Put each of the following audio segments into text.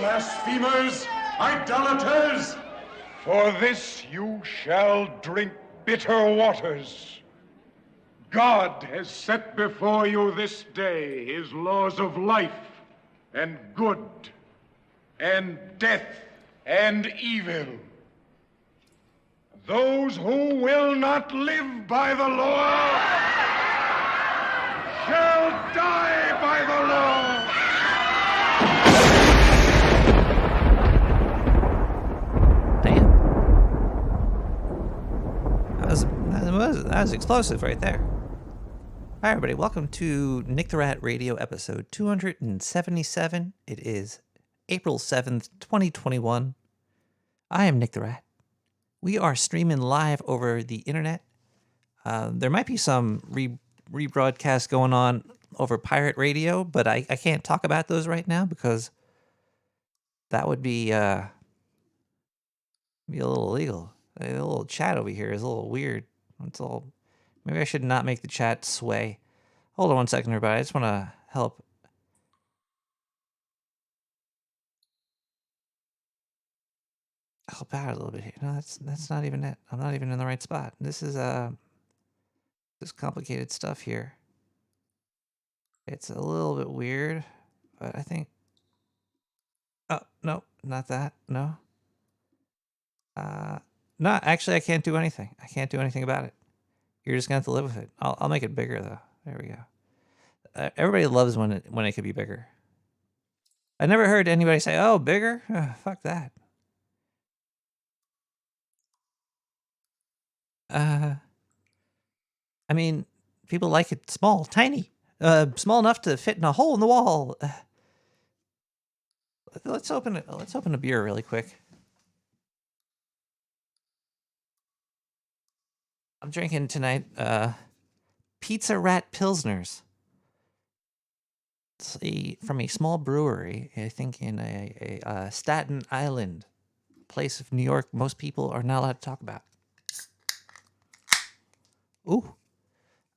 blasphemers, idolaters! For this you shall drink bitter waters. God has set before you this day his laws of life and good and death and evil. Those who will not live by the law shall die by the law. Damn. That was explosive right there. Hi, everybody. Welcome to Nick the Rat Radio episode 277. It is April 7th, 2021. I am Nick the Rat. We are streaming live over the internet. There might be some rebroadcast going on over pirate radio, but I can't talk about those right now because that would be a little illegal. The little chat over here is a little weird. Maybe I should not make the chat sway. Hold on one second, everybody. I just want to help out a little bit here. No, that's not even it. I'm not even in the right spot. This is this complicated stuff here. It's a little bit weird, but I think. Oh no, not that. No. No, actually, I can't do anything. I can't do anything about it. You're just gonna have to live with it. I'll make it bigger though. There we go. Everybody loves when it could be bigger. I never heard anybody say, "Oh, bigger." Fuck that. I mean, people like it small, tiny, small enough to fit in a hole in the wall. Let's open it. Let's open a beer really quick. I'm drinking tonight Pizza Rat Pilsners. It's from a small brewery, I think in a Staten Island, place of New York most people are not allowed to talk about. Ooh.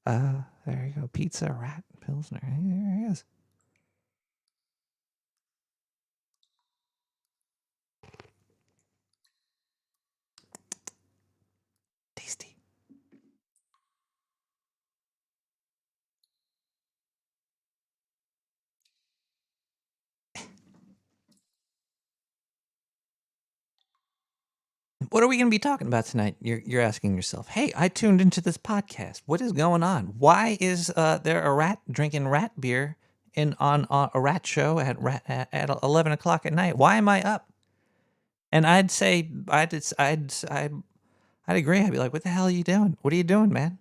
There you go. Pizza Rat Pilsner. There he is. Tasty. What are we going to be talking about tonight? You're asking yourself, hey, I tuned into this podcast. What is going on? Why is there a rat drinking rat beer on a rat show at 11 o'clock at night? Why am I up? And I'd say, I'd agree. I'd be like, what the hell are you doing? What are you doing, man?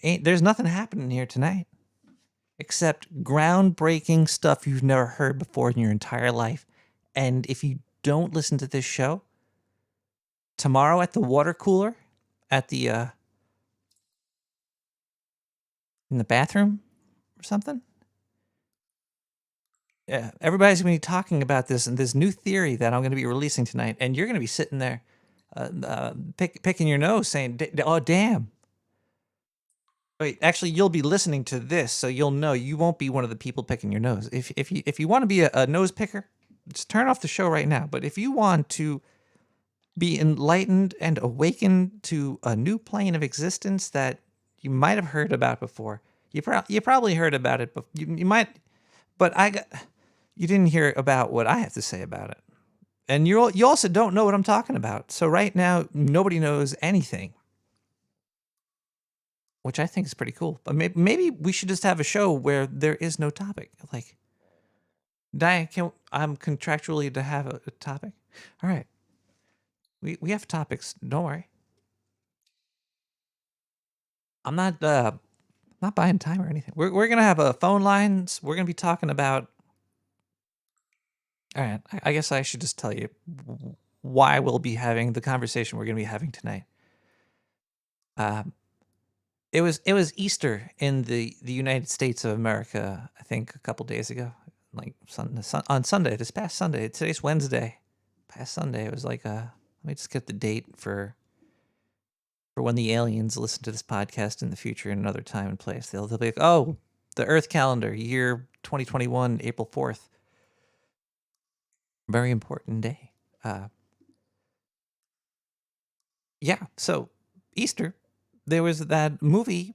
There's nothing happening here tonight except groundbreaking stuff you've never heard before in your entire life. And if you don't listen to this show, tomorrow at the water cooler, at the in the bathroom or something. Yeah, everybody's going to be talking about this and this new theory that I'm going to be releasing tonight, and you're going to be sitting there, picking your nose, saying, "Oh, damn." Wait, actually, you'll be listening to this, so you'll know you won't be one of the people picking your nose. If you want to be a nose picker, just turn off the show right now. But if you want to be enlightened and awakened to a new plane of existence that you might have heard about before. You probably heard about it, but you might, but you didn't hear about what I have to say about it. And you also don't know what I'm talking about. So right now, nobody knows anything, which I think is pretty cool. But maybe we should just have a show where there is no topic. Like, Diane, I'm contractually to have a topic? All right. We have topics. Don't worry. I'm not buying time or anything. We're gonna have phone lines. We're gonna be talking about. All right. I guess I should just tell you why we'll be having the conversation we're gonna be having tonight. It was Easter in the United States of America. I think a couple days ago, like on Sunday. This past Sunday. Today's Wednesday. Past Sunday. It was like let me just get the date for when the aliens listen to this podcast in the future in another time and place. They'll be like, oh, the Earth calendar, year 2021, April 4th. Very important day. Yeah. So Easter, there was that movie,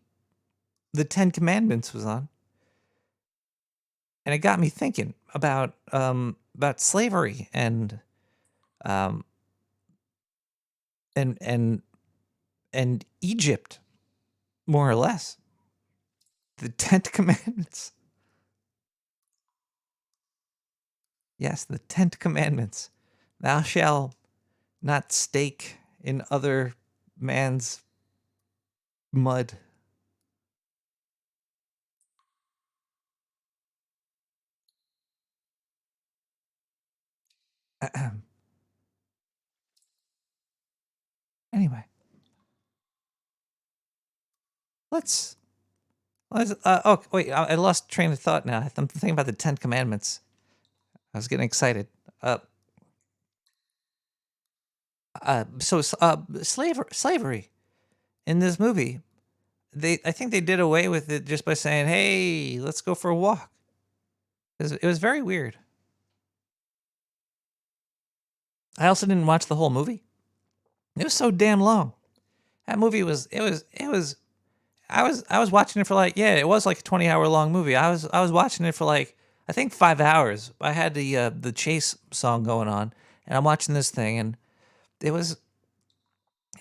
The Ten Commandments, was on, and it got me thinking about slavery um and and and Egypt, more or less. The Ten Commandments. Yes, the Ten Commandments. Thou shalt not stake in other man's mud. Anyway, let's oh wait, I lost train of thought now. I'm thinking about the Ten Commandments. I was getting excited. Slavery in this movie, I think they did away with it just by saying, "Hey, let's go for a walk." It was very weird. I also didn't watch the whole movie. It was so damn long. That movie was I was watching it for like, yeah, it was like a 20-hour long movie. I was watching it for like, I think 5 hours. I had the Chase song going on, and I'm watching this thing, and it was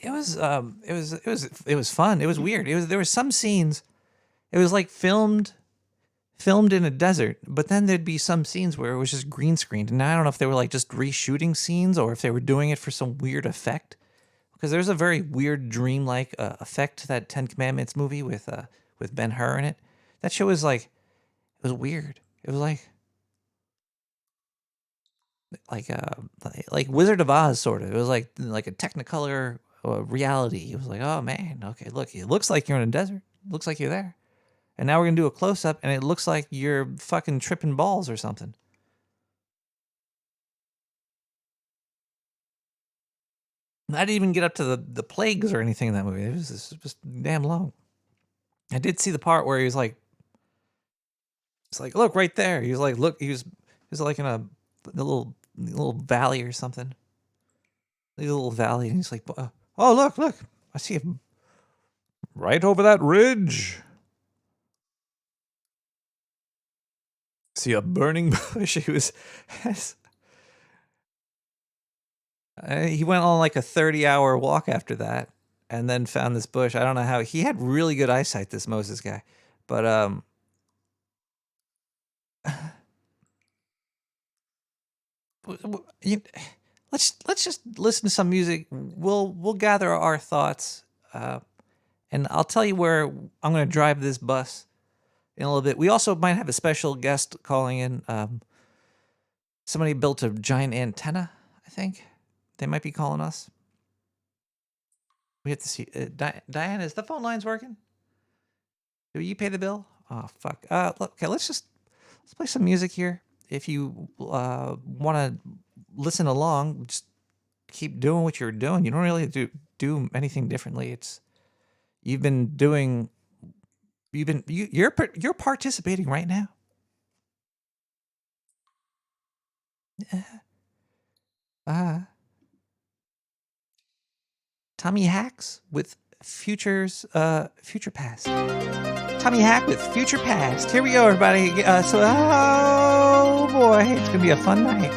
fun. It was weird. There were some scenes, it was like filmed in a desert, but then there'd be some scenes where it was just green screened. And I don't know if they were like just reshooting scenes or if they were doing it for some weird effect. Because there's a very weird dream-like effect to that Ten Commandments movie with Ben-Hur in it. That show was like, it was weird. It was like Wizard of Oz, sort of. It was like a Technicolor reality. It was like, oh man, okay, look, it looks like you're in a desert. It looks like you're there. And now we're gonna do a close-up, and it looks like you're fucking tripping balls or something. I didn't even get up to the plagues or anything in that movie. It was just damn long. I did see the part where he was like, it's like, look right there. He was like, look, he was like in a little valley or something. A little valley, and he's like, oh look, I see him right over that ridge. See a burning bush. He went on like a 30-hour walk after that, and then found this bush. I don't know how he had really good eyesight, this Moses guy, but let's just listen to some music. We'll gather our thoughts, and I'll tell you where I'm going to drive this bus in a little bit. We also might have a special guest calling in. Somebody built a giant antenna, I think. They might be calling us. We have to see. Diane, is the phone lines working? Do you pay the bill? Oh, fuck. Look, okay, let's play some music here. If you want to listen along, just keep doing what you're doing. You don't really do anything differently. You're participating right now. Tommy Hacks with Future Past. Tommy Hack with Future Past. Here we go, everybody. Oh boy, it's gonna be a fun night.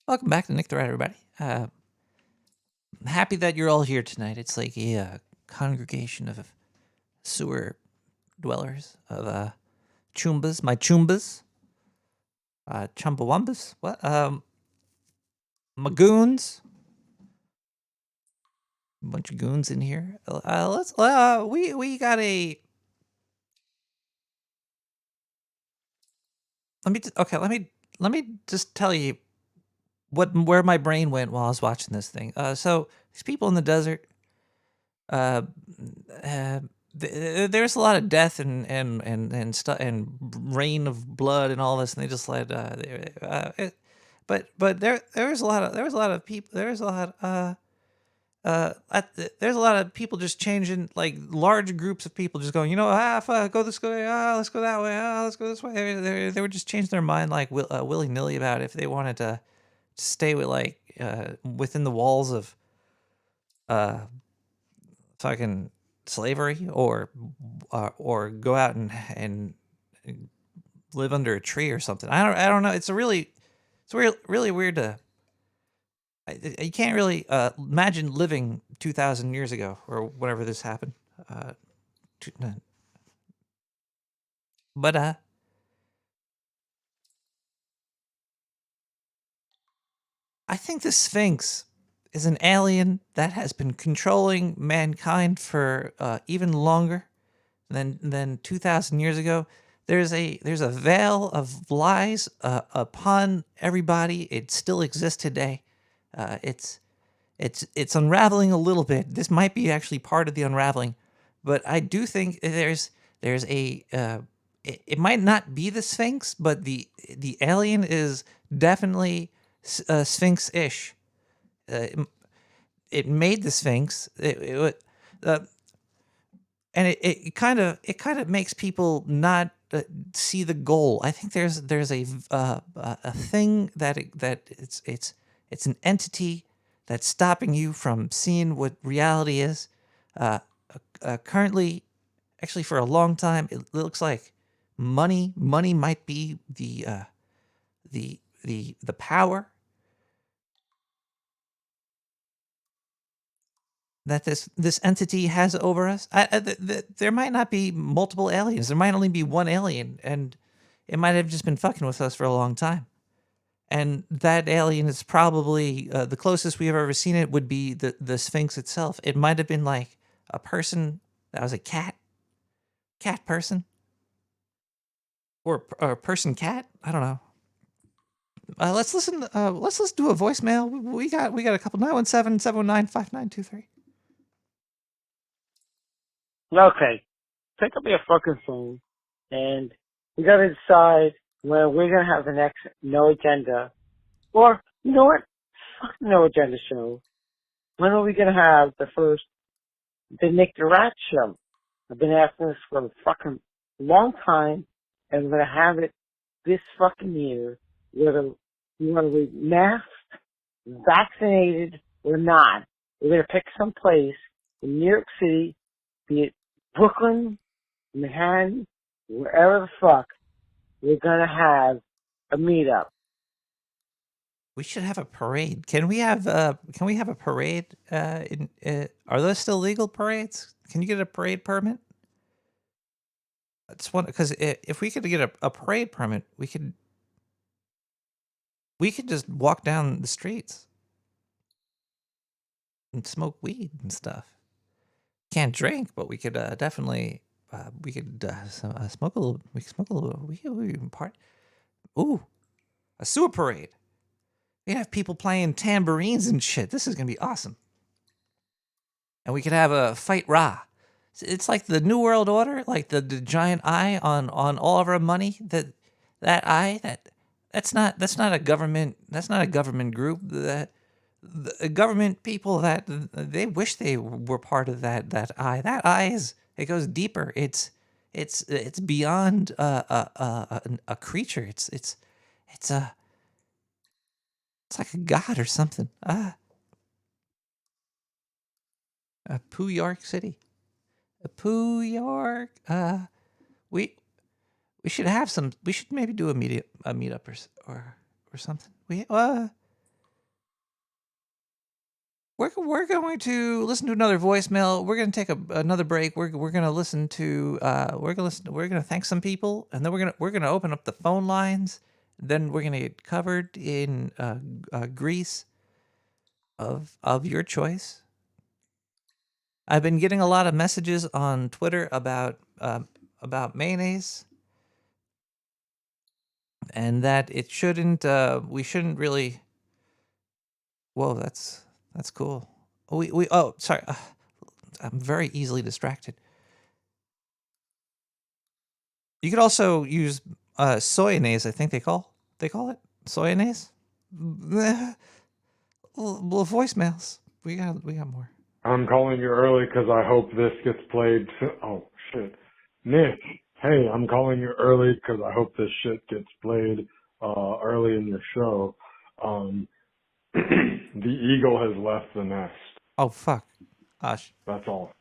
Welcome back to Nick the Rat, everybody. I'm happy that you're all here tonight. It's like a congregation of sewer dwellers, of chumbas, my chumbas, chumbawambas, what? Magoons. A bunch of goons in here. We got a. Let me just tell you where my brain went while I was watching this thing. So these people in the desert, uh, there's a lot of death and stuff and rain of blood and all this, and they just let but there was a lot of people. There's a lot of people just changing, like large groups of people just going, go this way, let's go that way, let's go this way. They would just change their mind like willy nilly about if they wanted to stay with within the walls of fucking slavery or go out and live under a tree or something. I don't know. It's really weird to. You can't really imagine living 2,000 years ago or whenever this happened. But I think the Sphinx is an alien that has been controlling mankind for even longer than 2,000 years ago. There's a veil of lies upon everybody. It still exists today. It's unraveling a little bit. This might be actually part of the unraveling, but I do think there's a it might not be the Sphinx, but the alien is definitely Sphinx-ish. It made the Sphinx. And it kind of makes people not see the goal. I think there's a thing that it's an entity that's stopping you from seeing what reality is. Currently, actually, for a long time, it looks like money might be the power that this entity has over us. There might not be multiple aliens. There might only be one alien, and it might have just been fucking with us for a long time. And that alien is probably the closest we've ever seen it would be the Sphinx itself. It might have been like a person that was a cat person, or a person cat. I don't know. Let's listen. Let's do a voicemail. We got a couple. 917-719-5923. Okay, pick up your fucking phone, and we gotta decide when we're gonna have the next No Agenda, or you know what? Fuck No Agenda show. When are we gonna have the Nick the Rat show? I've been asking this for a fucking long time, and we're gonna have it this fucking year, whether you want to be masked, vaccinated, or not. We're gonna pick some place in New York City, be it Brooklyn, Manhattan, wherever the fuck, we're gonna have a meetup. We should have a parade. Can we have a parade? Are those still legal parades? Can you get a parade permit? It's one because if we could get a parade permit, we could just walk down the streets and smoke weed and stuff. Can't drink, but we could definitely smoke a little. We could smoke a little. We can part. Ooh, a sewer parade. We could have people playing tambourines and shit. This is gonna be awesome. And we could have a fight Ra. It's like the New World Order, like the giant eye on all of our money. That eye that's not a government. That's not a government group. That the government people that they wish they were part of that eye. That eye it goes deeper. It's beyond a creature. It's like a god or something. Poo York City. Poo York. We should have some. We should maybe do a meetup or something. we're going to listen to another voicemail. We're going to take another break. We're going to listen to we're going to thank some people, and then we're going to open up the phone lines. Then we're going to get covered in grease of your choice. I've been getting a lot of messages on Twitter about mayonnaise, and that it shouldn't. We shouldn't really. Whoa, that's cool. We oh sorry. I'm very easily distracted. You could also use soyonnaise. I think they call it soyonnaise. Well, voicemails. We got more. I'm calling you early because I hope this gets played. Oh, shit. Nick, hey, I'm calling you early because I hope this shit gets played early in your show. The eagle has left the nest. Oh, fuck. Gosh. That's all.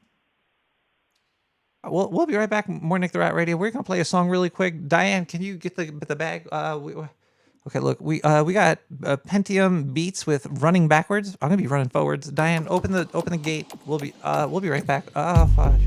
We'll be right back. More Nick the Rat Radio. We're going to play a song really quick. Diane, can you get the bag? Okay, look, we got Pentium Beats with Running Backwards. I'm gonna be running forwards. Diane, open the gate. We'll be right back. Oh, fudge.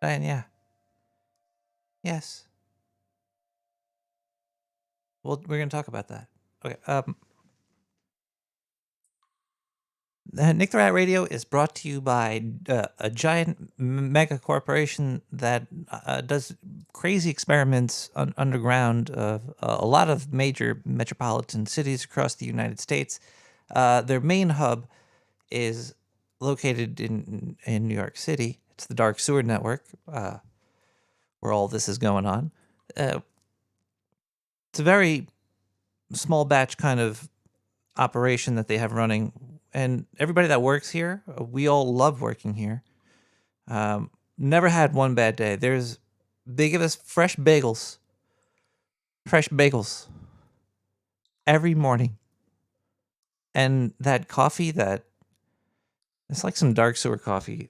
Diane, yeah. Yes. Well, we're going to talk about that. Okay. Nick the Rat Radio is brought to you by a giant mega corporation that does crazy experiments underground of a lot of major metropolitan cities across the United States. Their main hub is located in New York City. It's the Dark Sewer Network, where all this is going on. It's a very small batch kind of operation that they have running, and everybody that works here, we all love working here. Never had one bad day. They give us fresh bagels every morning, and that coffee, that it's like some dark sewer coffee.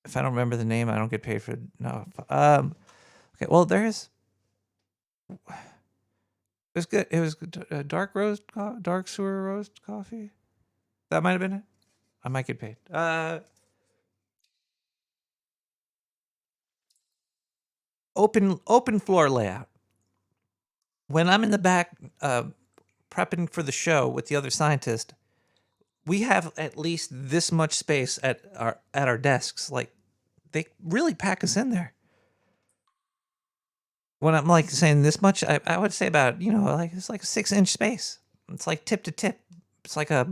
If I don't remember the name, I don't get paid for it. No. Okay, well, it was good. It was good. Dark sewer roast coffee. That might have been it. I might get paid. Open floor layout. When I'm in the back prepping for the show with the other scientist, we have at least this much space at our desks. Like, they really pack us in there. When I'm like saying this much, I would say about, like it's like a 6-inch space. It's like tip to tip. It's like a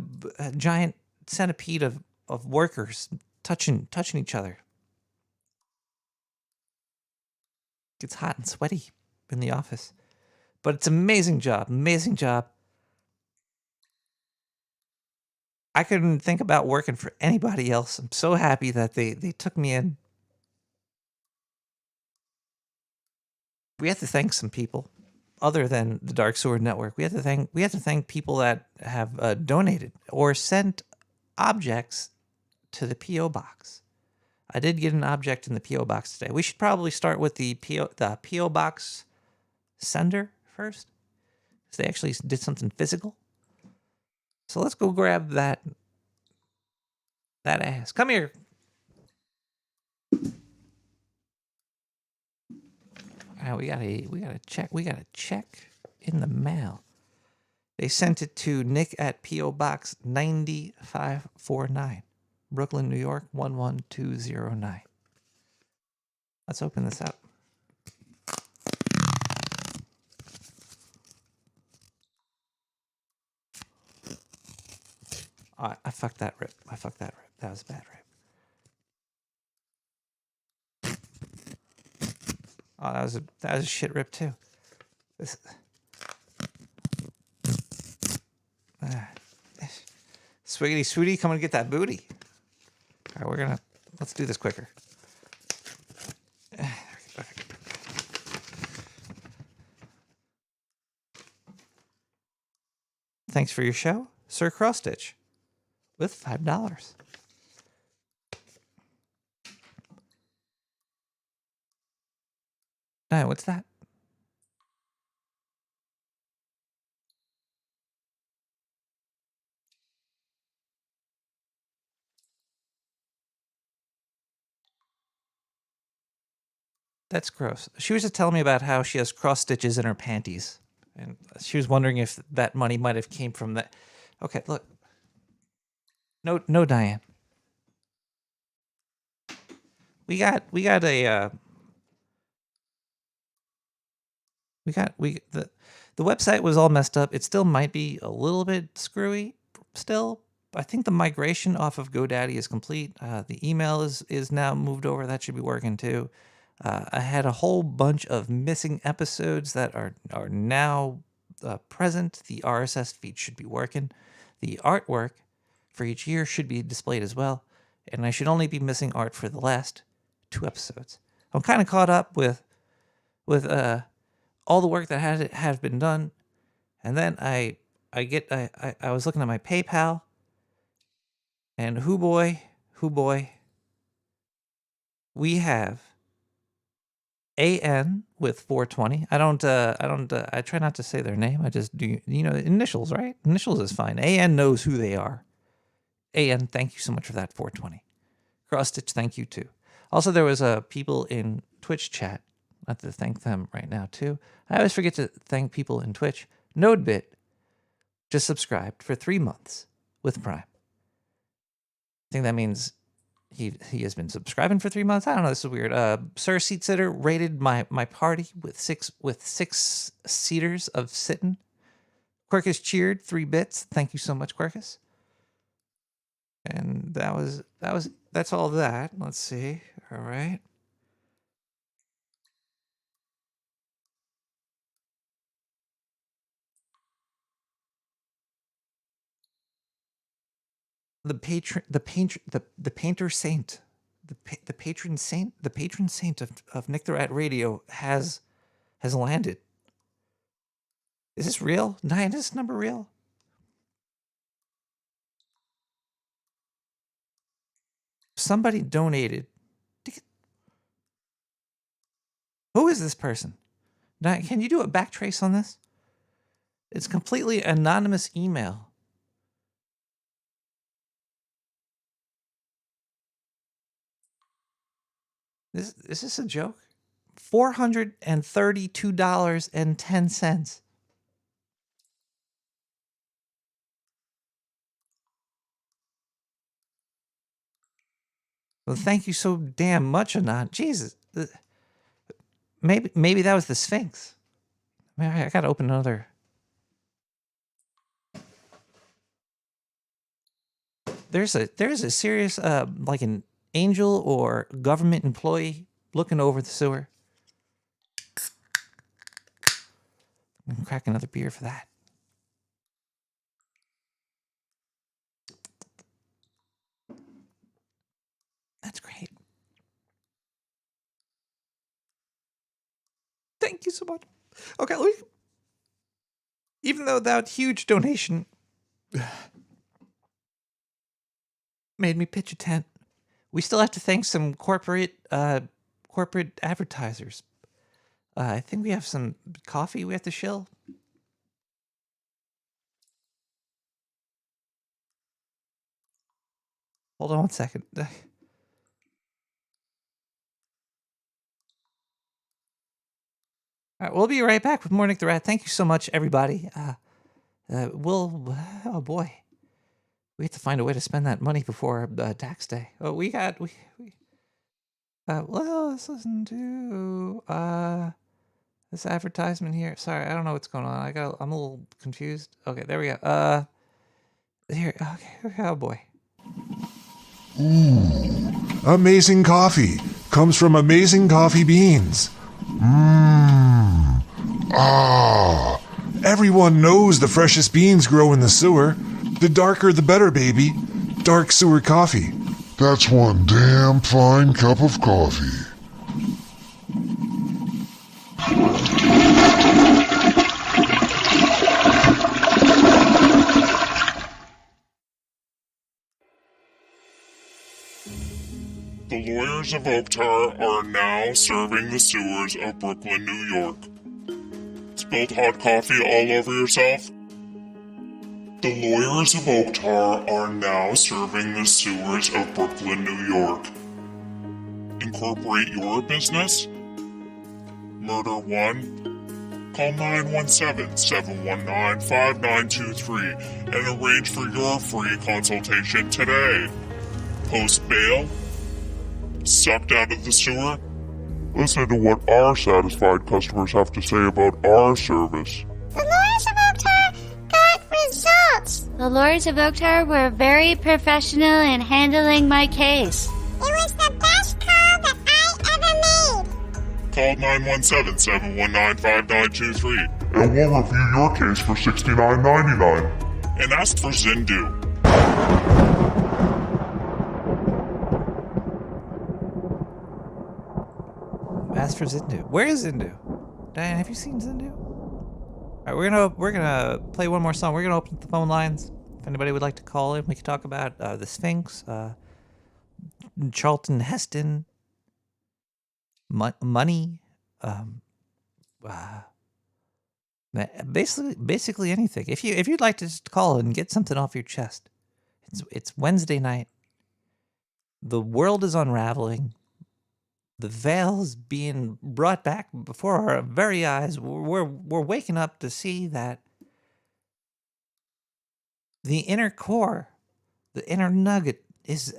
giant centipede of workers touching each other. It's hot and sweaty in the office, but it's an amazing job. I couldn't think about working for anybody else. I'm so happy that they took me in. We have to thank some people other than the Dark Sewer Network. We have to thank people that have donated or sent objects to the P.O. box. I did get an object in the P.O. box today. We should probably start with the P.O. box sender first, because they actually did something physical. So let's go grab that ass. Come here. We got a check in the mail. They sent it to Nick at P.O. Box 9549, Brooklyn, New York 11209. Let's open this up. Oh, I fucked that rip. That was a bad rip. Oh, that was a shit rip too. Swiggity Swooty, come and get that booty. All right, let's do this quicker. Thanks for your show, Sir Cross-Stitch, with $5. No, what's that? That's gross. She was just telling me about how she has cross stitches in her panties, and she was wondering if that money might have came from that. Okay, look. No, Diane. The website was all messed up. It still might be a little bit screwy still. I think the migration off of GoDaddy is complete. The email is now moved over. That should be working too. I had a whole bunch of missing episodes that are now present. The RSS feed should be working. The artwork for each year should be displayed as well. And I should only be missing art for the last 2 episodes. I'm kind of caught up with all the work that has been done. And then I was looking at my PayPal, and hoo boy, we have AN with 420. I try not to say their name. I just do, initials, right? Initials is fine. AN knows who they are. AN, thank you so much for that 420. Cross Stitch, thank you too. Also, there was people in Twitch chat I have to thank them right now, too. I always forget to thank people in Twitch. NodeBit just subscribed for 3 months with Prime. I think that means he has been subscribing for 3 months. I don't know. This is weird. Sir Seat Sitter rated my party with six seaters of sitting. Quirkus cheered 3 bits. Thank you so much, Quirkus. And that's all that. Let's see. All right. The painter saint, the patron saint of Nick the Rat Radio has landed. Is this real? Is this number real? Somebody donated. Who is this person? Now, can you do a backtrace on this? It's completely anonymous email. Is this a joke? $432.10. Well, thank you so damn much, Anon. Jesus. Maybe that was the Sphinx. I gotta open another. There's a serious like an angel or government employee looking over the sewer. I'm gonna crack another beer for that. That's great. Thank you so much. Okay, even though that huge donation made me pitch a tent, we still have to thank some corporate advertisers. I think we have some coffee we have to shill. Hold on one second. All right, we'll be right back with more Nick the Rat. Thank you so much, everybody. Oh boy, we have to find a way to spend that money before tax day. Oh, let's listen to this advertisement here. Sorry, I don't know what's going on. I'm a little confused. Okay, there we go. Here, okay, oh boy. Amazing coffee comes from amazing coffee beans. Everyone knows the freshest beans grow in the sewer. The darker the better, baby. Dark sewer coffee. That's one damn fine cup of coffee. The lawyers of Oaktar are now serving the sewers of Brooklyn, New York. Spilled hot coffee all over yourself? The lawyers of Oaktar are now serving the sewers of Brooklyn, New York. Incorporate your business? Murder 1? Call 917-719-5923 and arrange for your free consultation today. Post bail? Sucked out of the sewer? Listen to what our satisfied customers have to say about our service. The lawyers of Oaktar got results. The lawyers of Oaktar were very professional in handling my case. It was the best call that I ever made. Call 917-719-5923 and we'll review your case for $69.99. And ask for Zindu. Ask for Zindu. Where is Zindu? Diane, have you seen Zindu? All right, we're gonna play one more song. We're gonna open up the phone lines. If anybody would like to call in, we can talk about the Sphinx, Charlton Heston, money, basically anything. If you'd like to just call and get something off your chest, it's Wednesday night. The world is unraveling. the veil's being brought back before our very eyes. We're waking up to see that the inner core, the inner nugget is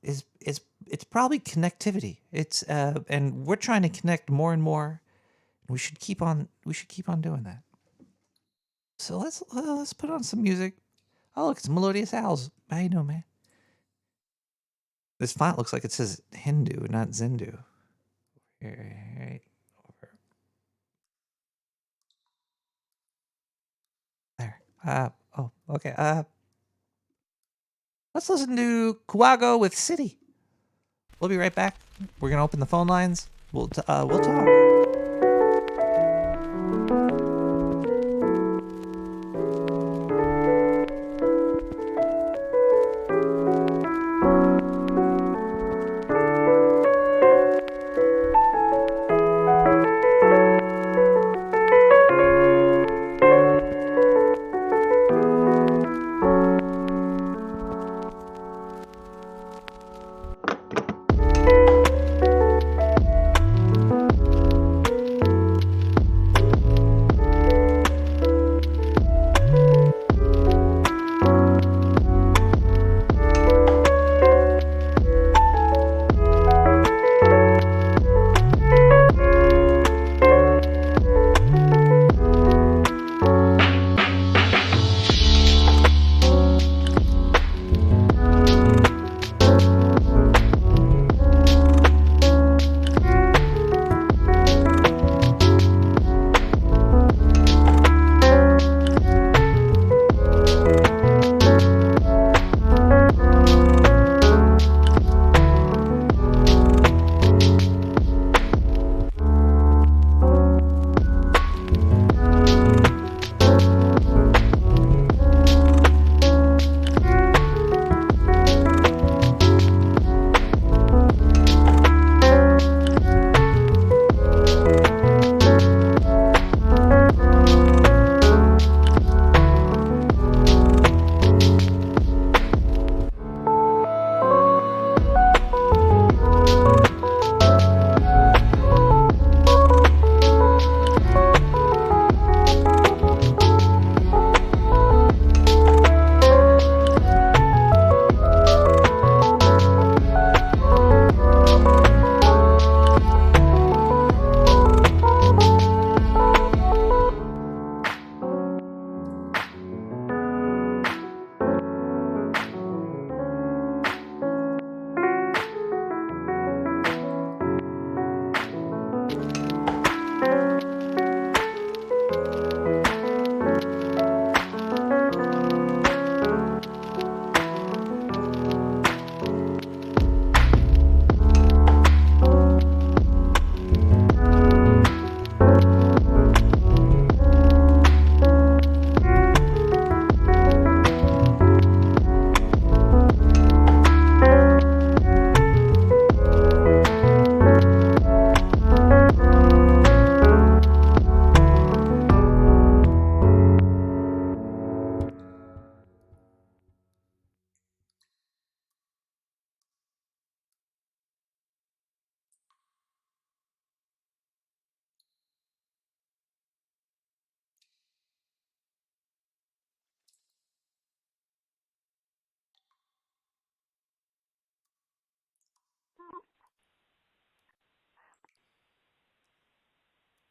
it's probably connectivity. It's and we're trying to connect more and more. We should keep on doing that. So let's put on some music. Oh, look, it's Melodious Owls. How you doing, man? This font looks like it says Hindu, not Zindu. Right over there. Oh, okay. Let's listen to Kuago with City. We'll be right back. We're gonna open the phone lines. We'll talk.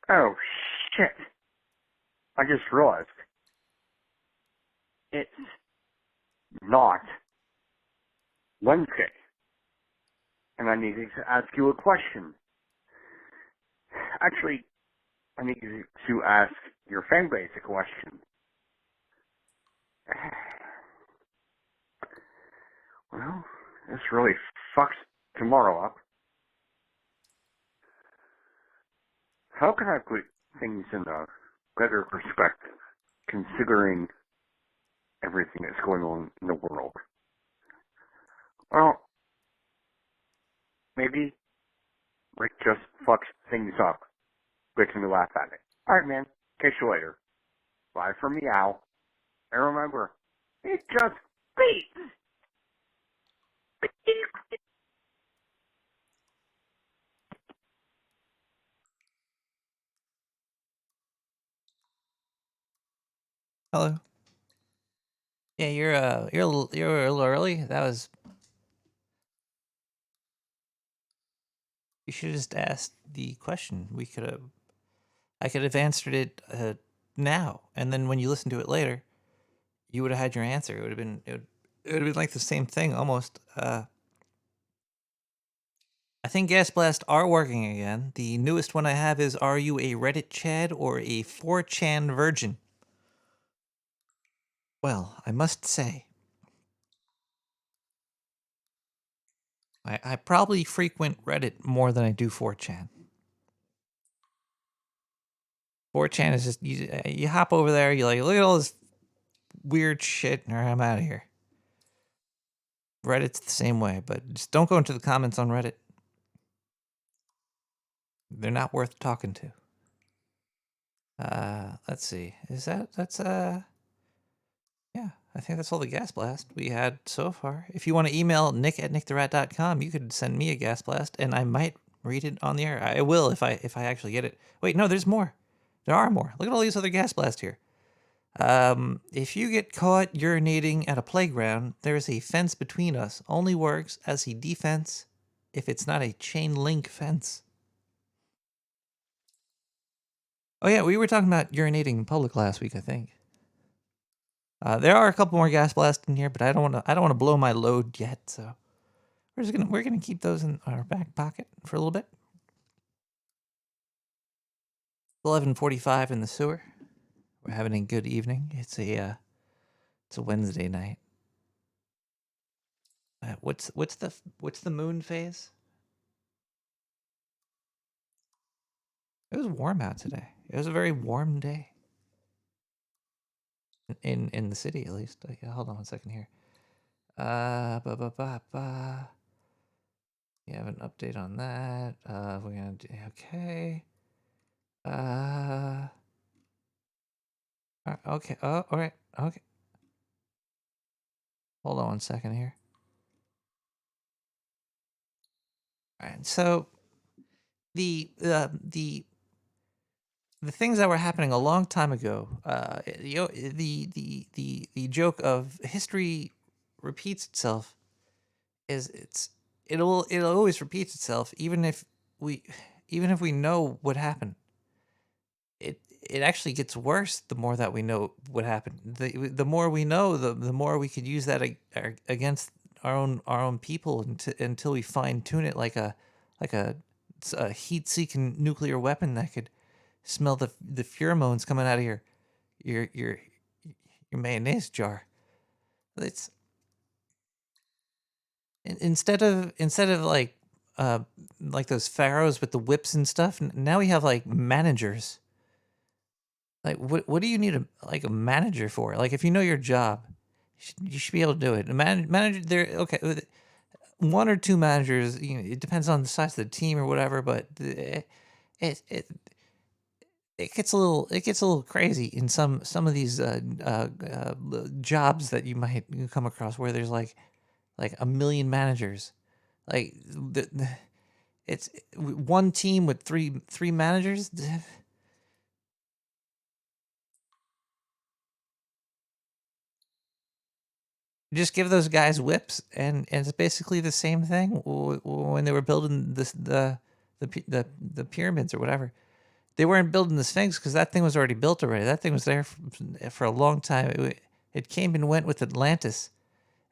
Oh, shit. I just realized. It's not Wednesday. And I need to ask you a question. Actually, I need to ask your fan base a question. Well, this really fucks tomorrow up. How can I put things in a better perspective, considering everything that's going on in the world? Well, maybe Rick just fucks things up. Makes me laugh at it. Alright, man. Catch you later. Bye from Meow. And remember, it just beats. Hello. Yeah, you're a little early. That was. You should have just asked the question. I could have answered it now, and then when you listen to it later, you would have had your answer. It would have been like the same thing almost. I think Gas Blast are working again. The newest one I have is: Are you a Reddit Chad or a 4chan virgin? Well, I must say, I probably frequent Reddit more than I do 4chan. 4chan is just you hop over there, you like look at all this weird shit, and I'm out of here. Reddit's the same way, but just don't go into the comments on Reddit. They're not worth talking to. Let's see. That's yeah, I think that's all the gas blast we had so far. If you want to email nick@nicktherat.com, you could send me a gas blast and I might read it on the air. I will if I actually get it. Wait, no, there's more. There are more. Look at all these other gas blasts here. If you get caught urinating at a playground, there's a fence between us. Only works as a defense if it's not a chain link fence. Oh yeah, we were talking about urinating in public last week, I think. There are a couple more gas blasts in here, but I don't want to blow my load yet, so we're gonna keep those in our back pocket for a little bit. 11:45 in the sewer. We're having a good evening. It's a Wednesday night. What's the moon phase? It was warm out today. It was a very warm day. In the city, at least. Hold on 1 second here. You have an update on that. We're gonna do okay. Okay. Oh, all right. Okay. Hold on 1 second here. All right. So the things that were happening a long time ago, the joke of history repeats itself is it'll always repeats itself even if we know what happened. It actually gets worse the more that we know what happened. The more we know, the more we could use that against our own people until we fine tune it like a heat seeking nuclear weapon that could smell the pheromones coming out of your mayonnaise jar. It's instead of like those pharaohs with the whips and stuff. Now we have like managers. Like what do you need a manager for? Like if you know your job, you should be able to do it. A manager there, okay. One or two managers, it depends on the size of the team or whatever, but it gets a little crazy in some of these jobs that you might come across where there's like a million managers. Like it's one team with three managers. Just give those guys whips, and it's basically the same thing when they were building the pyramids or whatever. They weren't building the Sphinx because that thing was already built already. That thing was there for a long time. It came and went with Atlantis.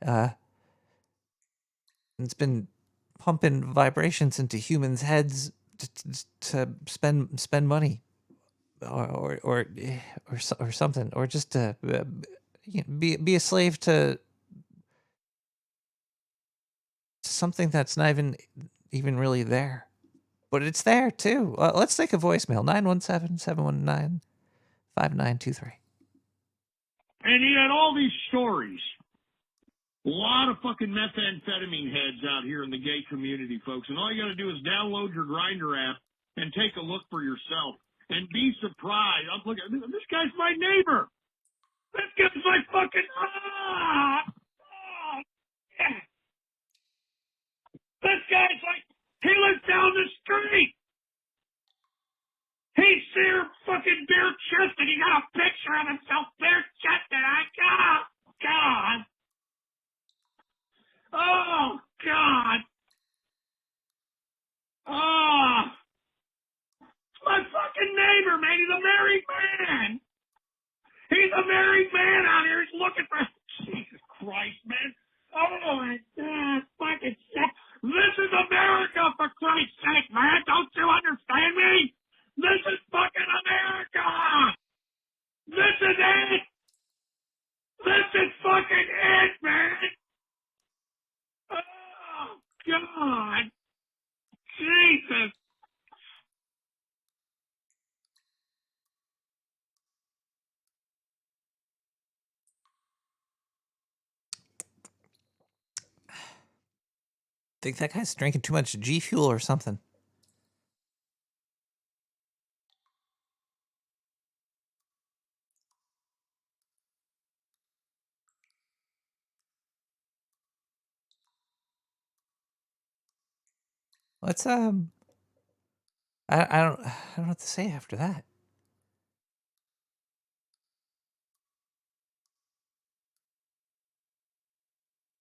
It's been pumping vibrations into humans' heads to spend money, or something, or just to be a slave to something that's not even really there. But it's there too. Let's take a voicemail. 917-719-5923. And he had all these stories. A lot of fucking methamphetamine heads out here in the gay community, folks. And all you got to do is download your Grindr app and take a look for yourself. And be surprised. I'm looking. This guy's my neighbor. This guy's my fucking. Yeah. This guy's like, he lives down the street. He's here fucking fucking bare-chested. He got a picture of himself bare-chested. God. Oh, God. Oh. It's my fucking neighbor, man. He's a married man. He's a married man out here. He's looking for... Jesus Christ, man. Oh, my God. Fucking shit. This is America, for Christ's sake, man. Don't you understand me? This is fucking America. This is it. This is fucking it, man. Oh, God. Jesus. Think that guy's drinking too much G Fuel or something. Let's I don't know what to say after that.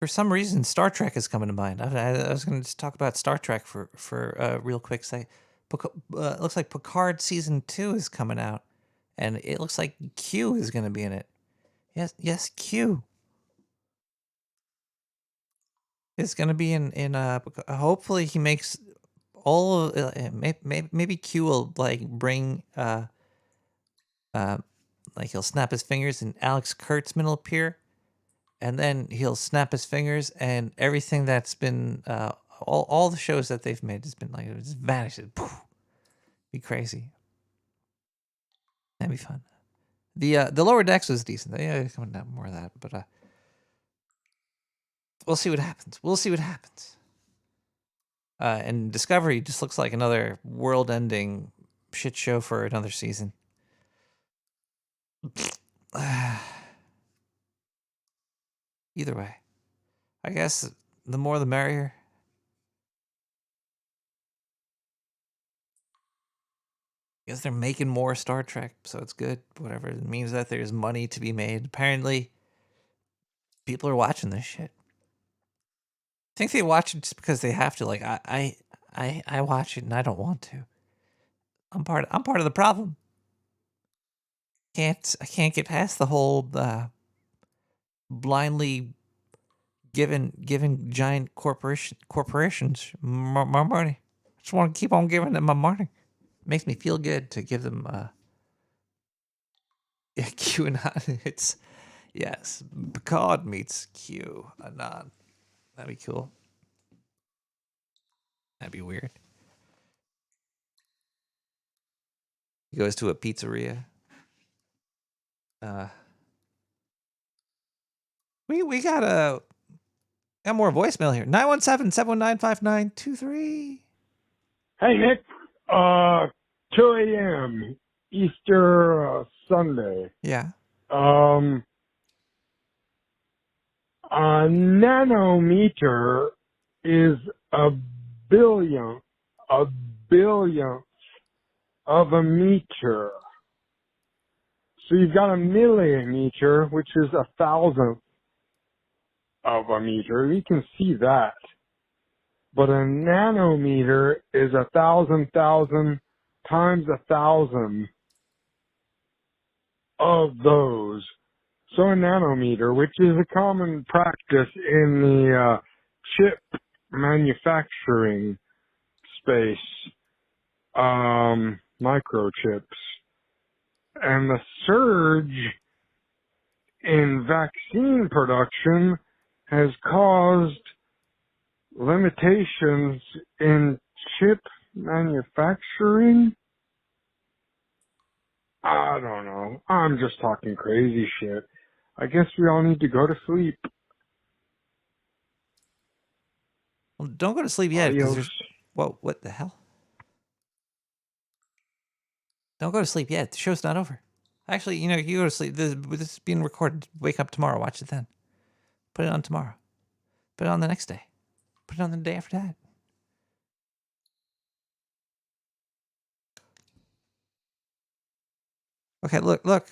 For some reason, Star Trek is coming to mind. I was going to just talk about Star Trek for real quick. Say, it looks like Picard season 2 is coming out, and it looks like Q is going to be in it. Yes, Q is going to be in. Hopefully, he makes all of. Maybe Q will like bring like he'll snap his fingers and Alex Kurtzman will appear. And then he'll snap his fingers, and everything that's been all the shows that they've made has been like it just vanishes. Poof. Be crazy. That'd be fun. The Lower Decks was decent. Yeah, coming down more of that, but we'll see what happens. And Discovery just looks like another world-ending shit show for another season. Either way, I guess the more the merrier. I guess they're making more Star Trek, so it's good. Whatever. It means that there's money to be made. Apparently, people are watching this shit. I think they watch it just because they have to. Like I watch it and I don't want to. I'm part of the problem. I can't get past the whole blindly giving giant corporations my money. I just want to keep on giving them my money. It makes me feel good to give them QAnon. It's yes, Picard meets QAnon. That'd be cool. That'd be weird. He goes to a pizzeria. We got more voicemail here. 917-719-5923. Hey, Nick. 2 a.m. Easter Sunday. Yeah. A nanometer is a billionth of a meter. So you've got a millimeter, which is 1,000th of a meter. You can see that. But a nanometer is 1,000 times 1,000 of those. So a nanometer, which is a common practice in the chip manufacturing space, microchips. And the surge in vaccine production has caused limitations in chip manufacturing. I don't know. I'm just talking crazy shit. I guess we all need to go to sleep. Well, don't go to sleep yet. Whoa, what the hell? Don't go to sleep yet. The show's not over. Actually, you go to sleep. This is being recorded. Wake up tomorrow. Watch it then. Put it on tomorrow. Put it on the next day. Put it on the day after that. Okay, look.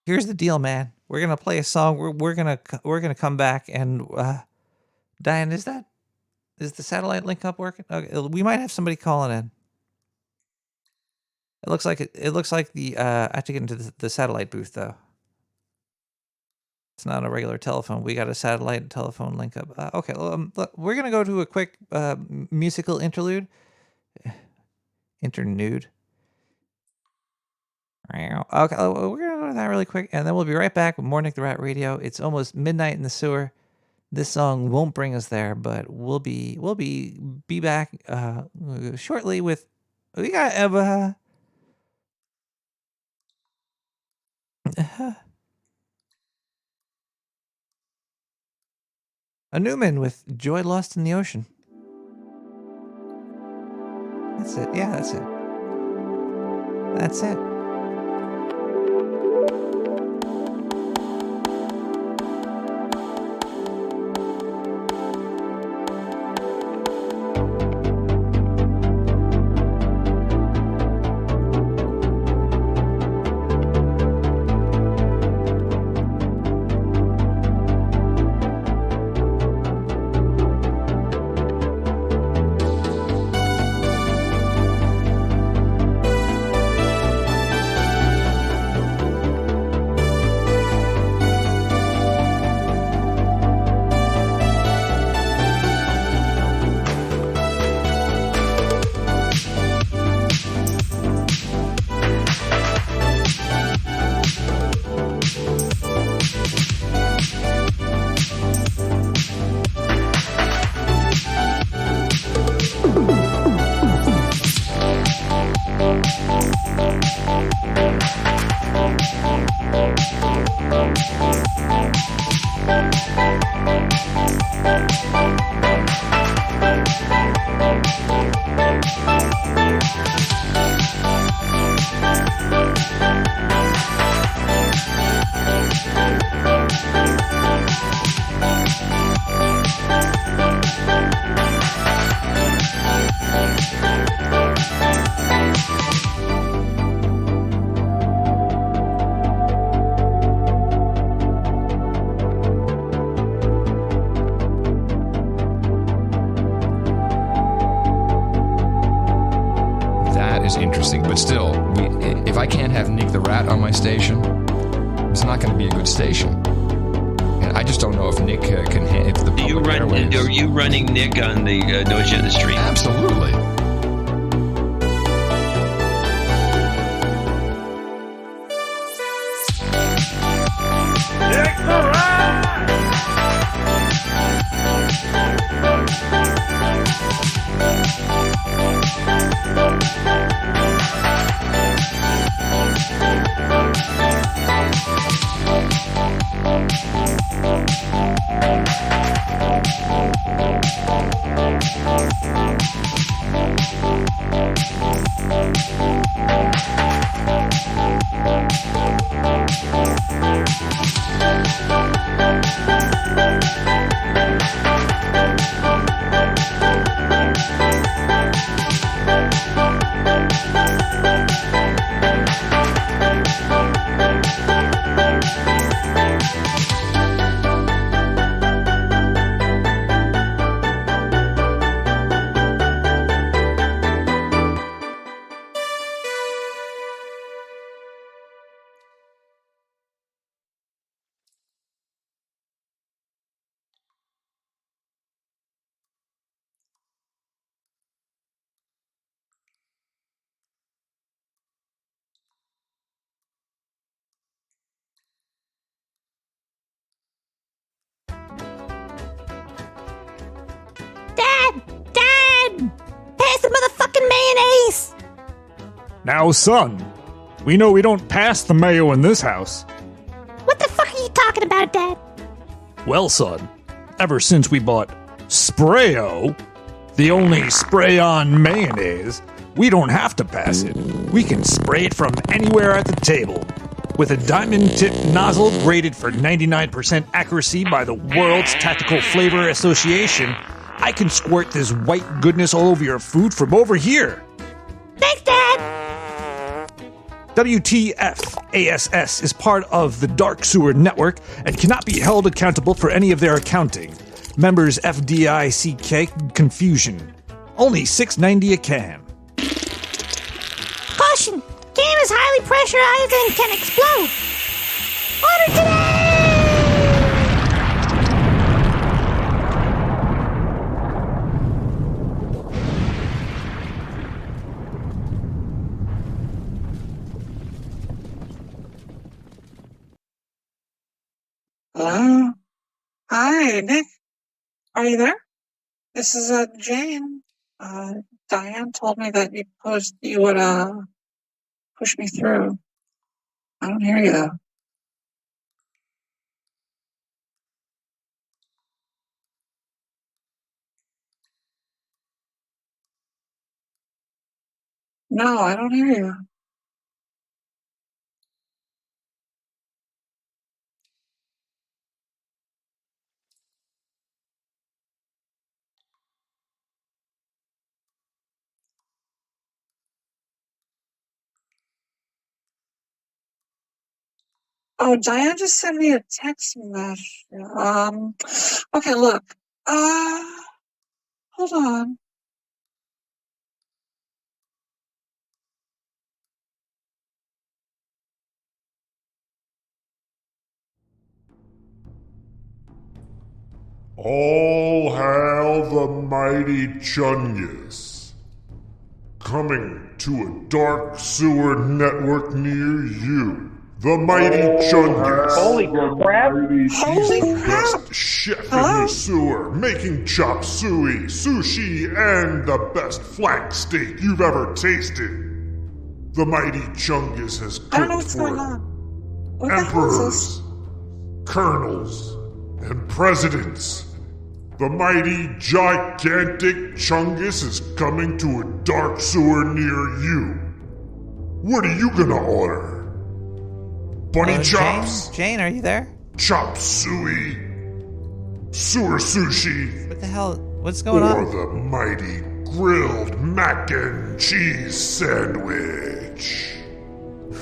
Here's the deal, man. We're gonna play a song. We're gonna come back and Diane, is the satellite link up working? Okay, we might have somebody calling in. It looks like the I have to get into the satellite booth though. It's not a regular telephone. We got a satellite and telephone link up. Okay, look, we're gonna go to a quick musical interlude. Internude. Okay, we're gonna go to that really quick, and then we'll be right back with more Nick the Rat Radio. It's almost midnight in the sewer. This song won't bring us there, but we'll be back shortly with we got a Newman with Joy Lost in the Ocean. That's it. Yeah, that's it. That's it. But still, if I can't have Nick the Rat on my station, it's not going to be a good station. And I just don't know if Nick can. If the public airwaves... Are you running Nick on the No Agenda stream? Absolutely. Nick the Rat! Dad! Pass the motherfucking mayonnaise! Now, son, we know we don't pass the mayo in this house. What the fuck are you talking about, Dad? Well, son, ever since we bought Spray-O, the only spray-on mayonnaise, we don't have to pass it. We can spray it from anywhere at the table. With a diamond-tipped nozzle graded for 99% accuracy by the World's Tactical Flavor Association, I can squirt this white goodness all over your food from over here. Thanks, Dad! WTF ASS is part of the Dark Sewer Network and cannot be held accountable for any of their accounting. Members FDICK confusion. Only $6.90 a can. Caution! Can is highly pressurized and can explode. Order today! Hello? Hi, Nick. Are you there? This is Jane. Diane told me that you would push me through. I don't hear you though. No, I don't hear you. Oh, Diane just sent me a text message. Okay, look. Hold on. All hail the mighty Chungus. Coming to a dark sewer network near you. The mighty Chungus. Holy crap! He's the best chef in the sewer, making chop suey, sushi, and the best flank steak you've ever tasted. The mighty Chungus has I don't know cooked what's going for on. What the hell is this? emperors, colonels, and presidents. The mighty, gigantic Chungus is coming to a dark sewer near you. What are you gonna order? Bunny chops? Jane, are you there? Chop suey? Sewer sushi? What the hell? What's going or on? the mighty grilled mac and cheese sandwich?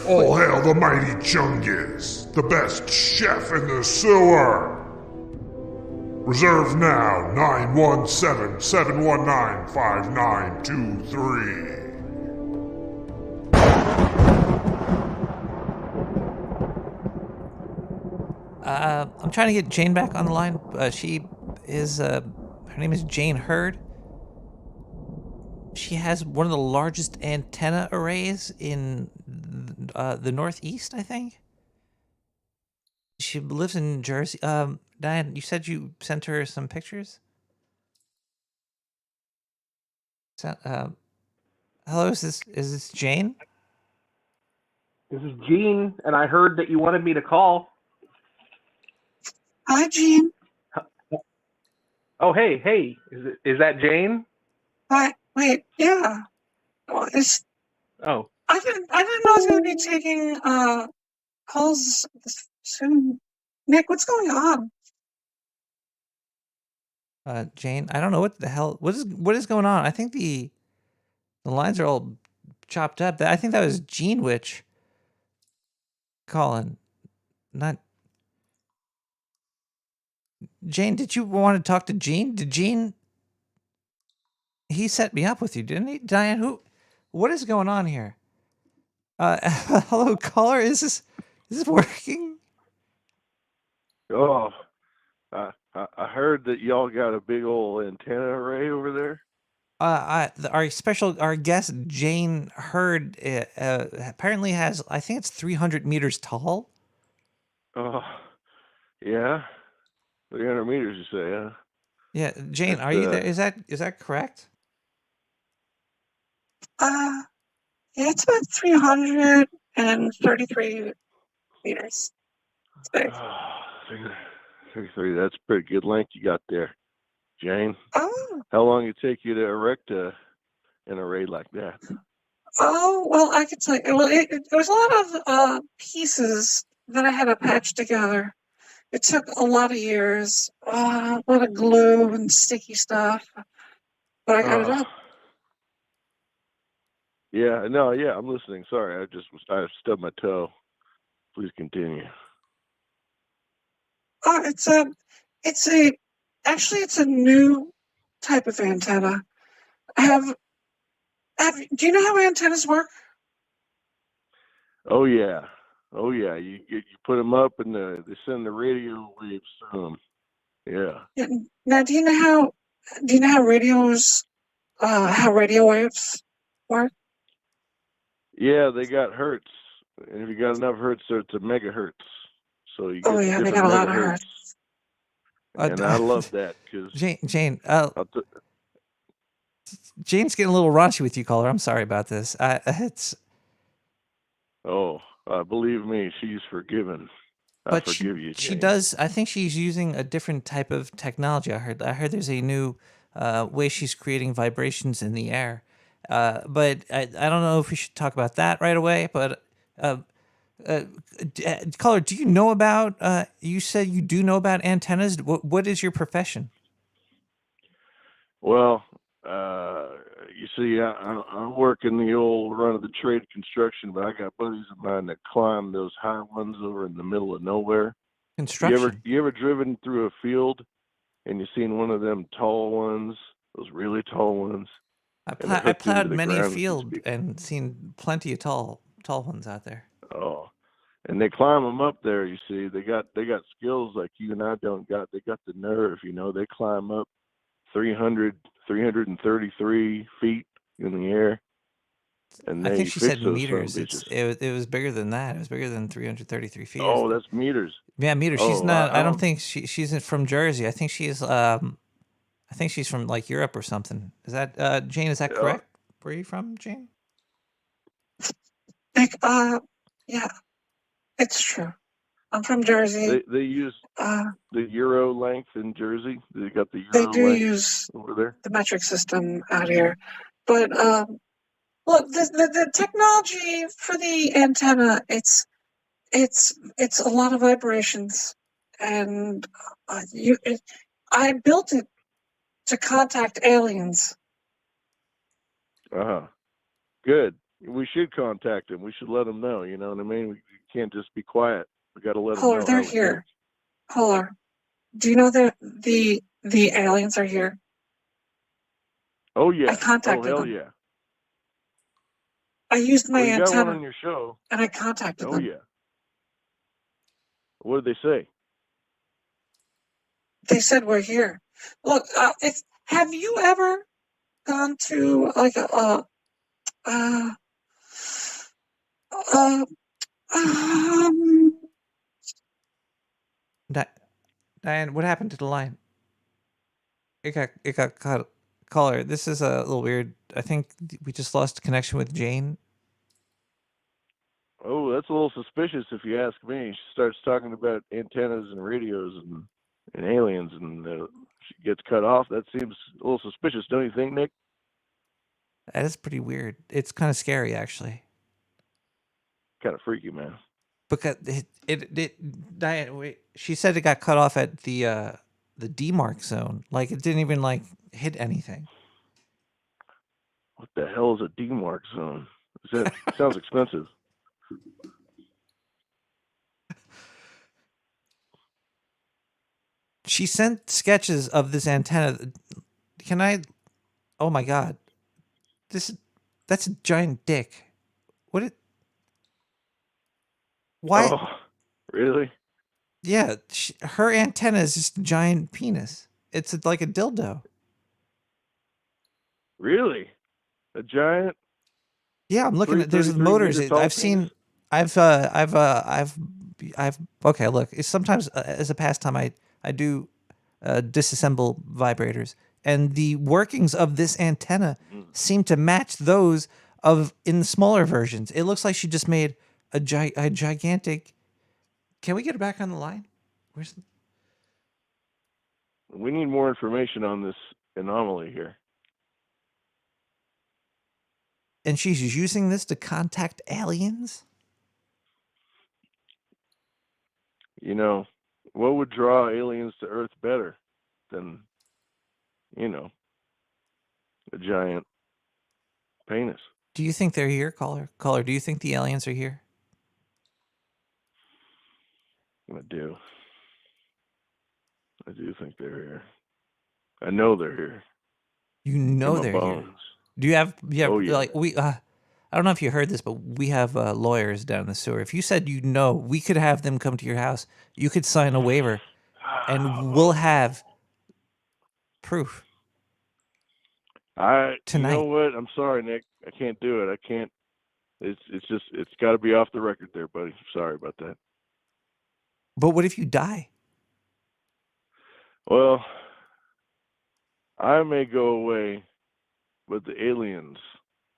All hail the mighty Chungus, the best chef in the sewer. Reserve now, 917-719-5923. I'm trying to get Jane back on the line. She is, her name is Jane Hurd. She has one of the largest antenna arrays in the Northeast, I think. She lives in Jersey. Diane, you said you sent her some pictures? Hello, is this Jane? This is Gene, and I heard that you wanted me to call. Hi, Gene. Oh, hey, is that Jane? Hi. Wait, yeah. Well, Oh. I didn't know I was going to be taking calls this soon. Nick, what's going on? Jane, I don't know what the hell. What is going on? I think the lines are all chopped up. I think that was Gene Witch calling. Not Jane. Did you want to talk to Gene? Did Gene? He set me up with you, didn't he? Diane, what is going on here? Hello, caller. Is this working? Oh, I heard that y'all got a big old antenna array over there. Our guest Jane Hurd apparently has, I think it's 300 meters tall. Oh, yeah, 300 meters, you say, huh? Yeah, Jane, are you there? Is that correct? Yeah, it's about 333 meters. It's big. 33, that's a pretty good length you got there, Jane. Oh. How long did it take you to erect an array like that? Oh, well, I could tell you. Well, it was a lot of pieces that I had to patch together. It took a lot of years, a lot of glue and sticky stuff, but I got it up. Yeah, no, yeah, I'm listening. Sorry, I stubbed my toe. Please continue. Oh, it's a new type of antenna. Have do you know how antennas work? Oh yeah, oh yeah. You put them up and they send the radio waves through them. Yeah. Yeah. Now, do you know how radio waves work? Yeah, they got Hertz, and if you got enough Hertz, it's a megahertz. So you Oh get yeah, they different got a lot of megahertz, hertz. and I love that because Jane, Jane's getting a little raunchy with you, caller. I'm sorry about this. It's believe me, she's forgiven. I but forgive you, she Jane. does. I think she's using a different type of technology. I heard there's a new way she's creating vibrations in the air. But I don't know if we should talk about that right away. But caller, do you know about? You said you do know about antennas. What is your profession? Well, you see, I work in the old run of the trade construction, but I got buddies of mine that climb those high ones over in the middle of nowhere. Construction. You ever driven through a field and you seen one of them tall ones, those really tall ones? I plowed many a field and seen plenty of tall ones out there. Oh, and they climb them up there. You see, they got skills like you and I don't got. They got the nerve. They climb up 333 feet in the air, and I they think she fix said those meters. bitches. It was bigger than that. It was bigger than 333 feet. Oh, that's meters. Yeah, meters. She's Oh, not. I don't think she's from Jersey. I think she's. I think she's from like Europe or something. Is that Jane? Is that correct? Where are you from, Jane? Yeah, it's true. I'm from Jersey. They use the Euro length in Jersey. They got the They Euro do length use over there. the metric system out here, but look, the technology for the antenna, it's a lot of vibrations, and I built it to contact aliens. Good. We should contact them. We should let them know. You know what I mean? We can't just be quiet. We got to let them know. Polar, they're here. Polar, do you know that the aliens are here? Oh yeah. I contacted hell them. Yeah. I used my you antenna. got one on your show. And I contacted them. Oh yeah. What did they say? They said we're here. Look, have you ever gone to like Diane, what happened to the line? It got cut. Caller, this is a little weird. I think we just lost connection with Jane. Oh, that's a little suspicious if you ask me. She starts talking about antennas and radios and aliens, and she gets cut off. That seems a little suspicious, don't you think, Nick? That is pretty weird. It's kind of scary, actually. Kind of freaky, man. Because Diane, wait, she said it got cut off at the demarc zone. Like it didn't even like hit anything. What the hell is a demarc zone? Sounds expensive. She sent sketches of this antenna. Can I? Oh my God, that's a giant dick. What? Why? Oh, really? Yeah, her antenna is just a giant penis. It's like a dildo. Really? A giant? Yeah, I'm looking at. There's motors. I've seen. I've. Okay, look. It's sometimes as a pastime, I do disassemble vibrators, and the workings of this antenna seem to match those of in the smaller versions. It looks like she just made a gigantic. Can we get her back on the line? We need more information on this anomaly here. And she's using this to contact aliens? You know, what would draw aliens to Earth better than, a giant penis? Do you think they're here, caller? Caller, do you think the aliens are here? I do. I do think they're here. I know they're here. You know In my they're bones. here. Do you have Oh, yeah. like we I don't know if you heard this, but we have lawyers down in the sewer. If you said you know, we could have them come to your house. You could sign a waiver, and we'll have proof. You Tonight. know what? I'm sorry, Nick. I can't do it. I can't. It's got to be off the record there, buddy. Sorry about that. But what if you die? Well, I may go away, but the aliens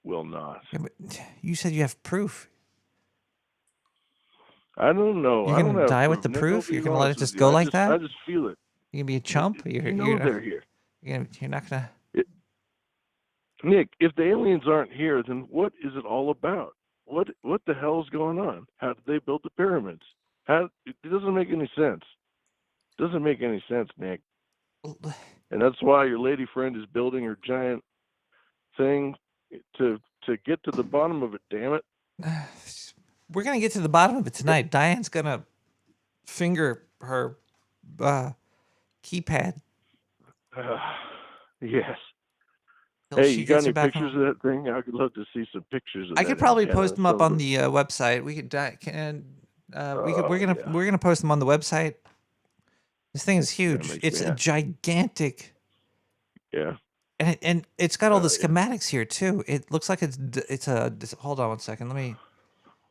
will not. Yeah, but you said you have proof. I don't know. You're I don't gonna have die proof, with the Nick. proof? I'll be You're gonna let it honest with just you. go like that? I just feel it. You're gonna be a chump? You know they're here. You're not gonna. Nick, if the aliens aren't here, then what is it all about? What the hell's going on? How did they build the pyramids? It doesn't make any sense. It doesn't make any sense, Nick. And that's why your lady friend is building her giant thing to get to the bottom of it, damn it. We're gonna get to the bottom of it tonight. Diane's gonna finger her keypad. Yes. Till Hey, she you got gets her any back pictures of that thing? I could love to see some pictures of I that could probably antenna. post them up So on the website. We could we're gonna post them on the website. This thing is huge. makes It's me a happy. gigantic. Yeah. And it's got all the schematics here too. It looks like it's a. Hold on one second. Let me.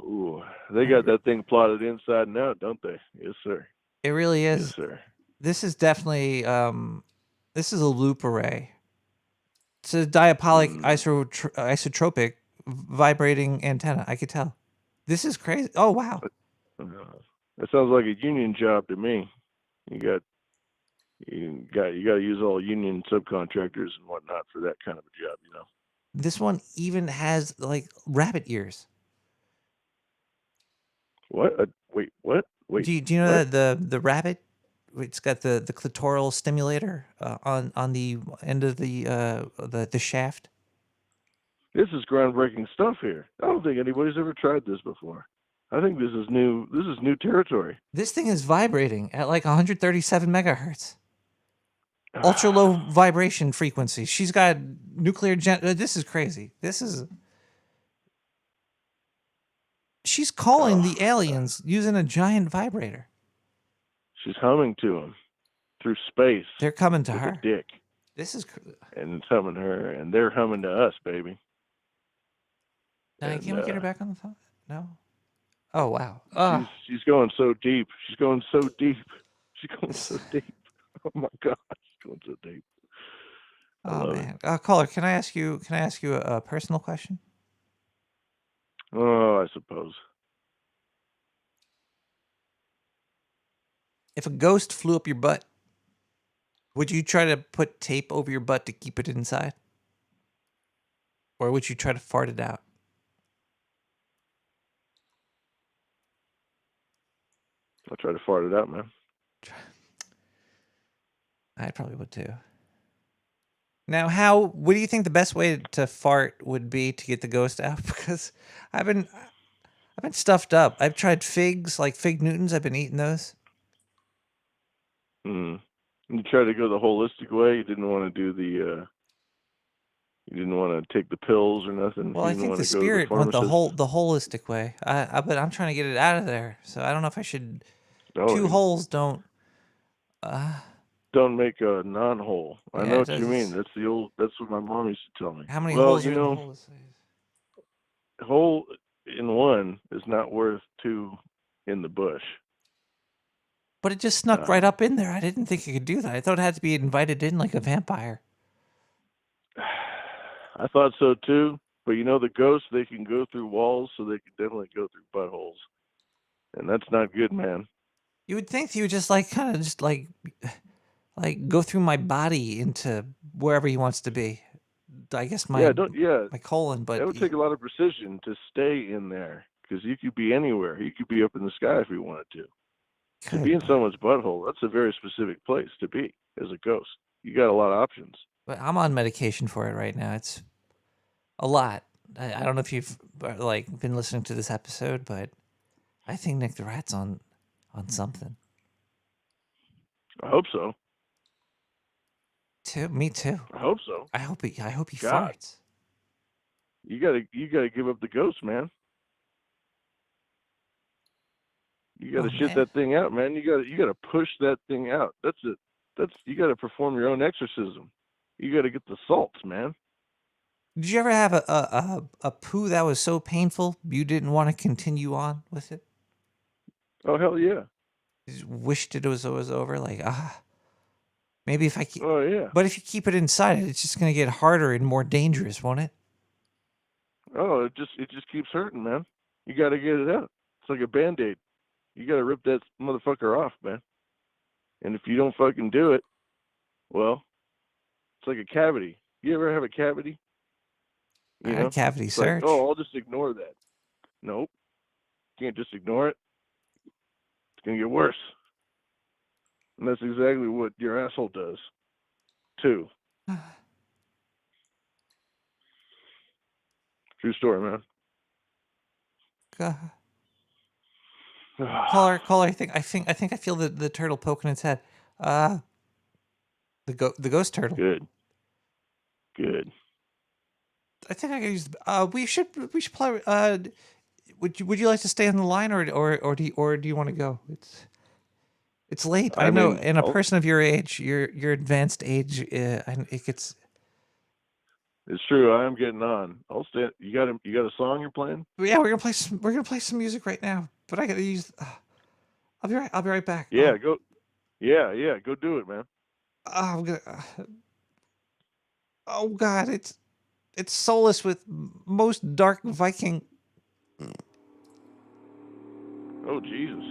Ooh, they got that thing plotted inside and out, don't they? Yes, sir. It really is. Yes, sir. This is definitely this is a loop array. It's a diapolic isotropic vibrating antenna. I could tell. This is crazy. Oh wow. That sounds like a union job to me. You got to use all union subcontractors and whatnot for that kind of a job, you know. This one even has like rabbit ears. What? Wait, what? Wait. Do you know what? that the rabbit? It's got the clitoral stimulator on the end of the shaft. This is groundbreaking stuff here. I don't think anybody's ever tried this before. I think this is new. This is new territory. This thing is vibrating at like 137 megahertz. Ultra low vibration frequency. She's got nuclear this is crazy. She's calling the aliens using a giant vibrator. She's humming to them through space. They're coming to with her. a dick. This is and it's humming to her, and they're humming to us, baby. Diane, can we get her back on the phone? No. Oh wow. She's going so deep. She's going so deep. She's going so deep. Oh my God, she's going so deep. Oh man. Caller, can I ask you a personal question? Oh, I suppose. If a ghost flew up your butt, would you try to put tape over your butt to keep it inside? Or would you try to fart it out? I'll try to fart it out, man. I probably would too. Now, what do you think the best way to fart would be to get the ghost out? Because I've been stuffed up. I've tried figs, like fig Newtons. I've been eating those. You tried to go the holistic way. You didn't want to do the. You didn't want to take the pills or nothing. Well, I think the spirit went the holistic way. But I'm trying to get it out of there. So I don't know if I should. Two holes don't. Don't make a non-hole. I Yeah, know it what you does. mean. That's what my mom used to tell me. How many well, holes you are in the know, hole? hole in one is not worth two in the bush. But it just snuck right up in there. I didn't think it could do that. I thought it had to be invited in like a vampire. I thought so too, but you know the ghosts, they can go through walls, so they can definitely go through buttholes, and that's not good, man. You would think he would just like kind of just like go through my body into wherever he wants to be. I guess my my colon, but it would take a lot of precision to stay in there because you could be anywhere. You could be up in the sky if you wanted to. To be in someone's butthole, that's a very specific place to be as a ghost. You got a lot of options. But I'm on medication for it right now. It's a lot. I don't know if you've like been listening to this episode, but I think Nick the Rat's on something. I hope so. Me too. I hope so. I hope he God. farts. You gotta give up the ghost, man. You gotta shit that thing out, man. You gotta push that thing out. That's it. You gotta perform your own exorcism. You gotta get the salts, man. Did you ever have a poo that was so painful you didn't want to continue on with it? Oh hell yeah. You just wished it was over. Like maybe if I keep. Oh yeah. But if you keep it inside, it's just gonna get harder and more dangerous, won't it? Oh, it just keeps hurting, man. You gotta get it out. It's like a Band-Aid. You gotta rip that motherfucker off, man. And if you don't fucking do it, well, it's like a cavity. You ever have a cavity? I had cavity It's search. like, oh, I'll just ignore that. Nope. Can't just ignore it. It's gonna get worse. And that's exactly what your asshole does, too. True story, man. Caller, I think I feel the turtle poking its head. The ghost turtle. Good. I think I can use. We should play. Would you like to stay on the line or do you want to go? It's late. I know, mean, and a person of your age, your advanced age, it gets. It's true. I am getting on. I'll stay. You got a song you're playing? Yeah, we're gonna play some music right now. But I gotta use. I'll be right back. Yeah, go. Yeah, go do it, man. I'm gonna. Oh God, it's soulless with most dark Viking. Oh Jesus.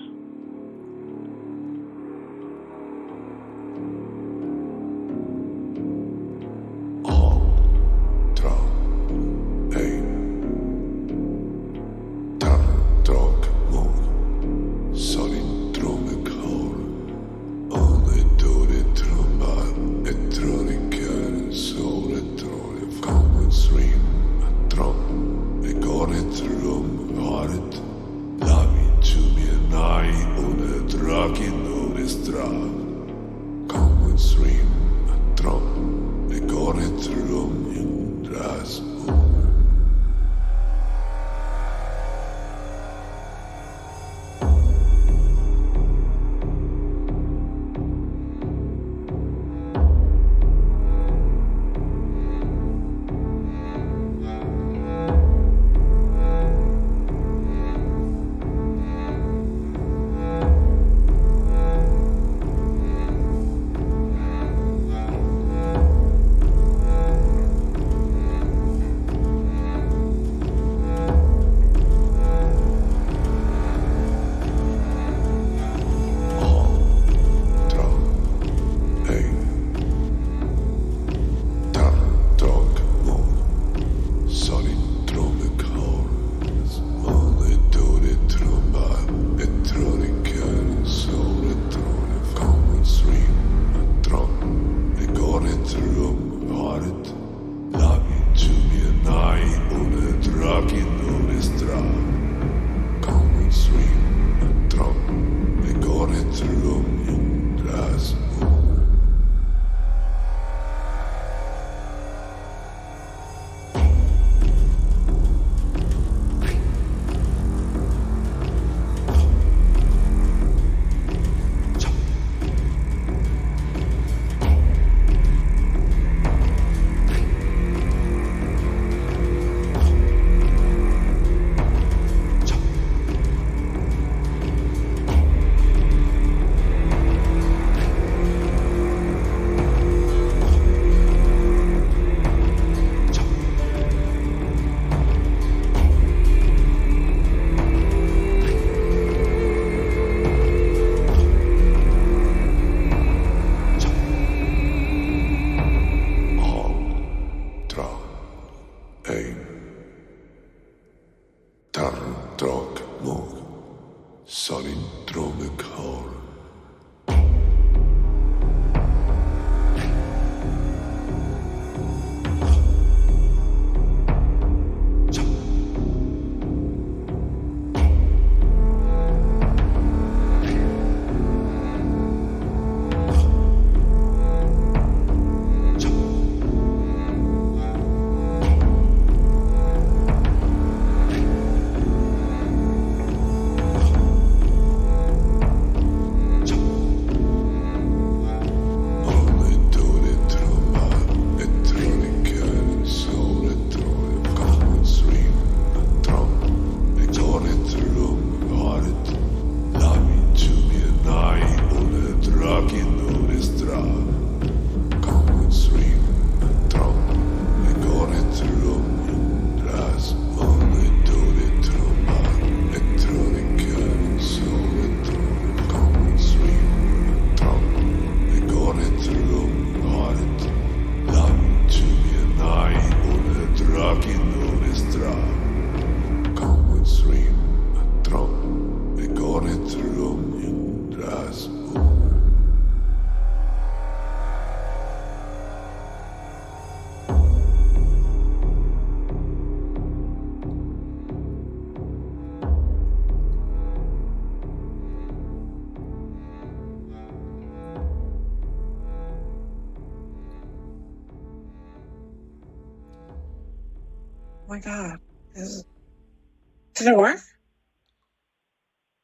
my god. Did it work?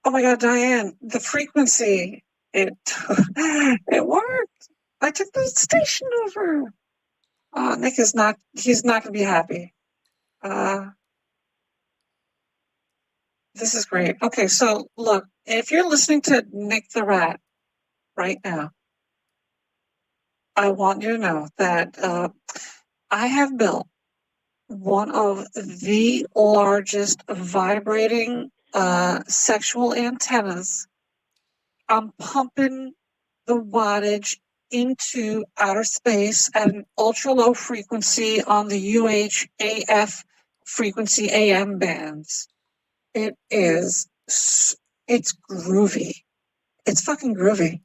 Oh my god, Diane, the frequency. It it worked. I took the station over. Nick is not he's not gonna be happy. This is great. Okay, so look, if you're listening to Nick the Rat right now, I want you to know that I have built one of the largest vibrating sexual antennas. I'm pumping the wattage into outer space at an ultra low frequency on the UHAF frequency AM bands. It's groovy. It's fucking groovy.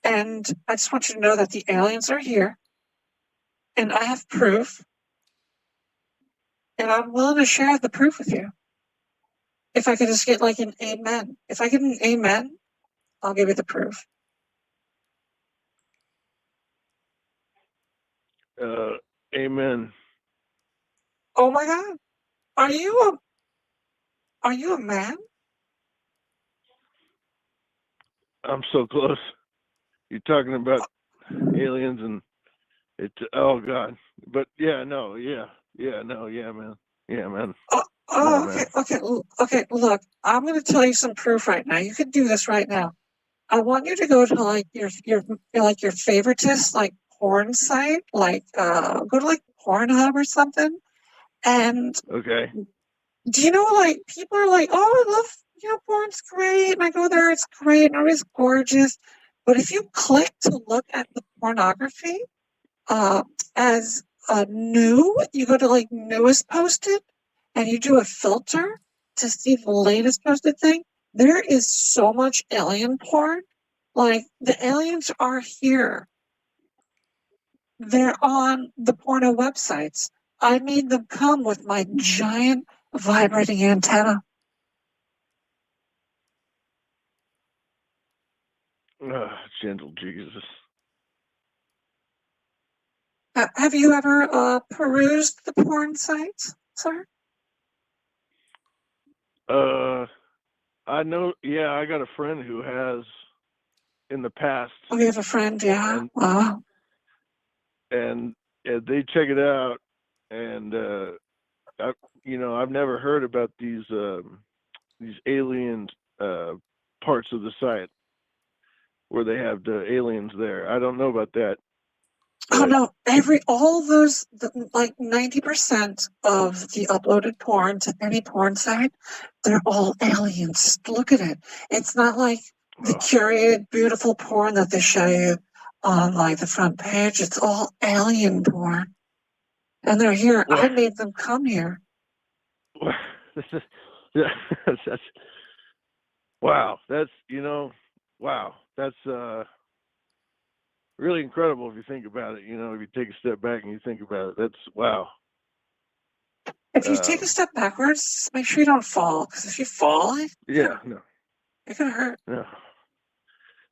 And I just want you to know that the aliens are here. And I have proof. And I'm willing to share the proof with you. If I could just get like an amen. If I get an amen, I'll give you the proof. Amen. Oh my god. Are you a man? I'm so close. You're talking about aliens and it. Oh god. But yeah, no, yeah, no, yeah, man, yeah, man. Okay. Look, I'm going to tell you some proof right now. You can do this right now. I want you to go to like your favoritist like porn site, like go to like Pornhub or something. And okay, do you know like people are like, oh, I love porn's great, and I go there, it's great, and it's gorgeous. But if you click to look at the pornography, as new, you go to like newest posted, and you do a filter to see the latest posted thing. There is so much alien porn. Like the aliens are here. They're on the porno websites. I made them come with my giant vibrating antenna. Gentle Jesus. Have you ever perused the porn sites, sir? I know. Yeah, I got a friend who has in the past. Oh, you have a friend, yeah. Wow. And they check it out, and I've never heard about these alien parts of the site where they have the aliens there. I don't know about that. Oh no! All those like 90% of the uploaded porn to any porn site, they're all aliens. Look at it. It's not like the curated, beautiful porn that they show you on like the front page. It's all alien porn, and they're here. I made them come here. That's wow. That's wow. That's really incredible if you think about it. If you take a step back and you think about it, that's wow. If you take a step backwards, make sure you don't fall, because if you fall, no, it can hurt. No.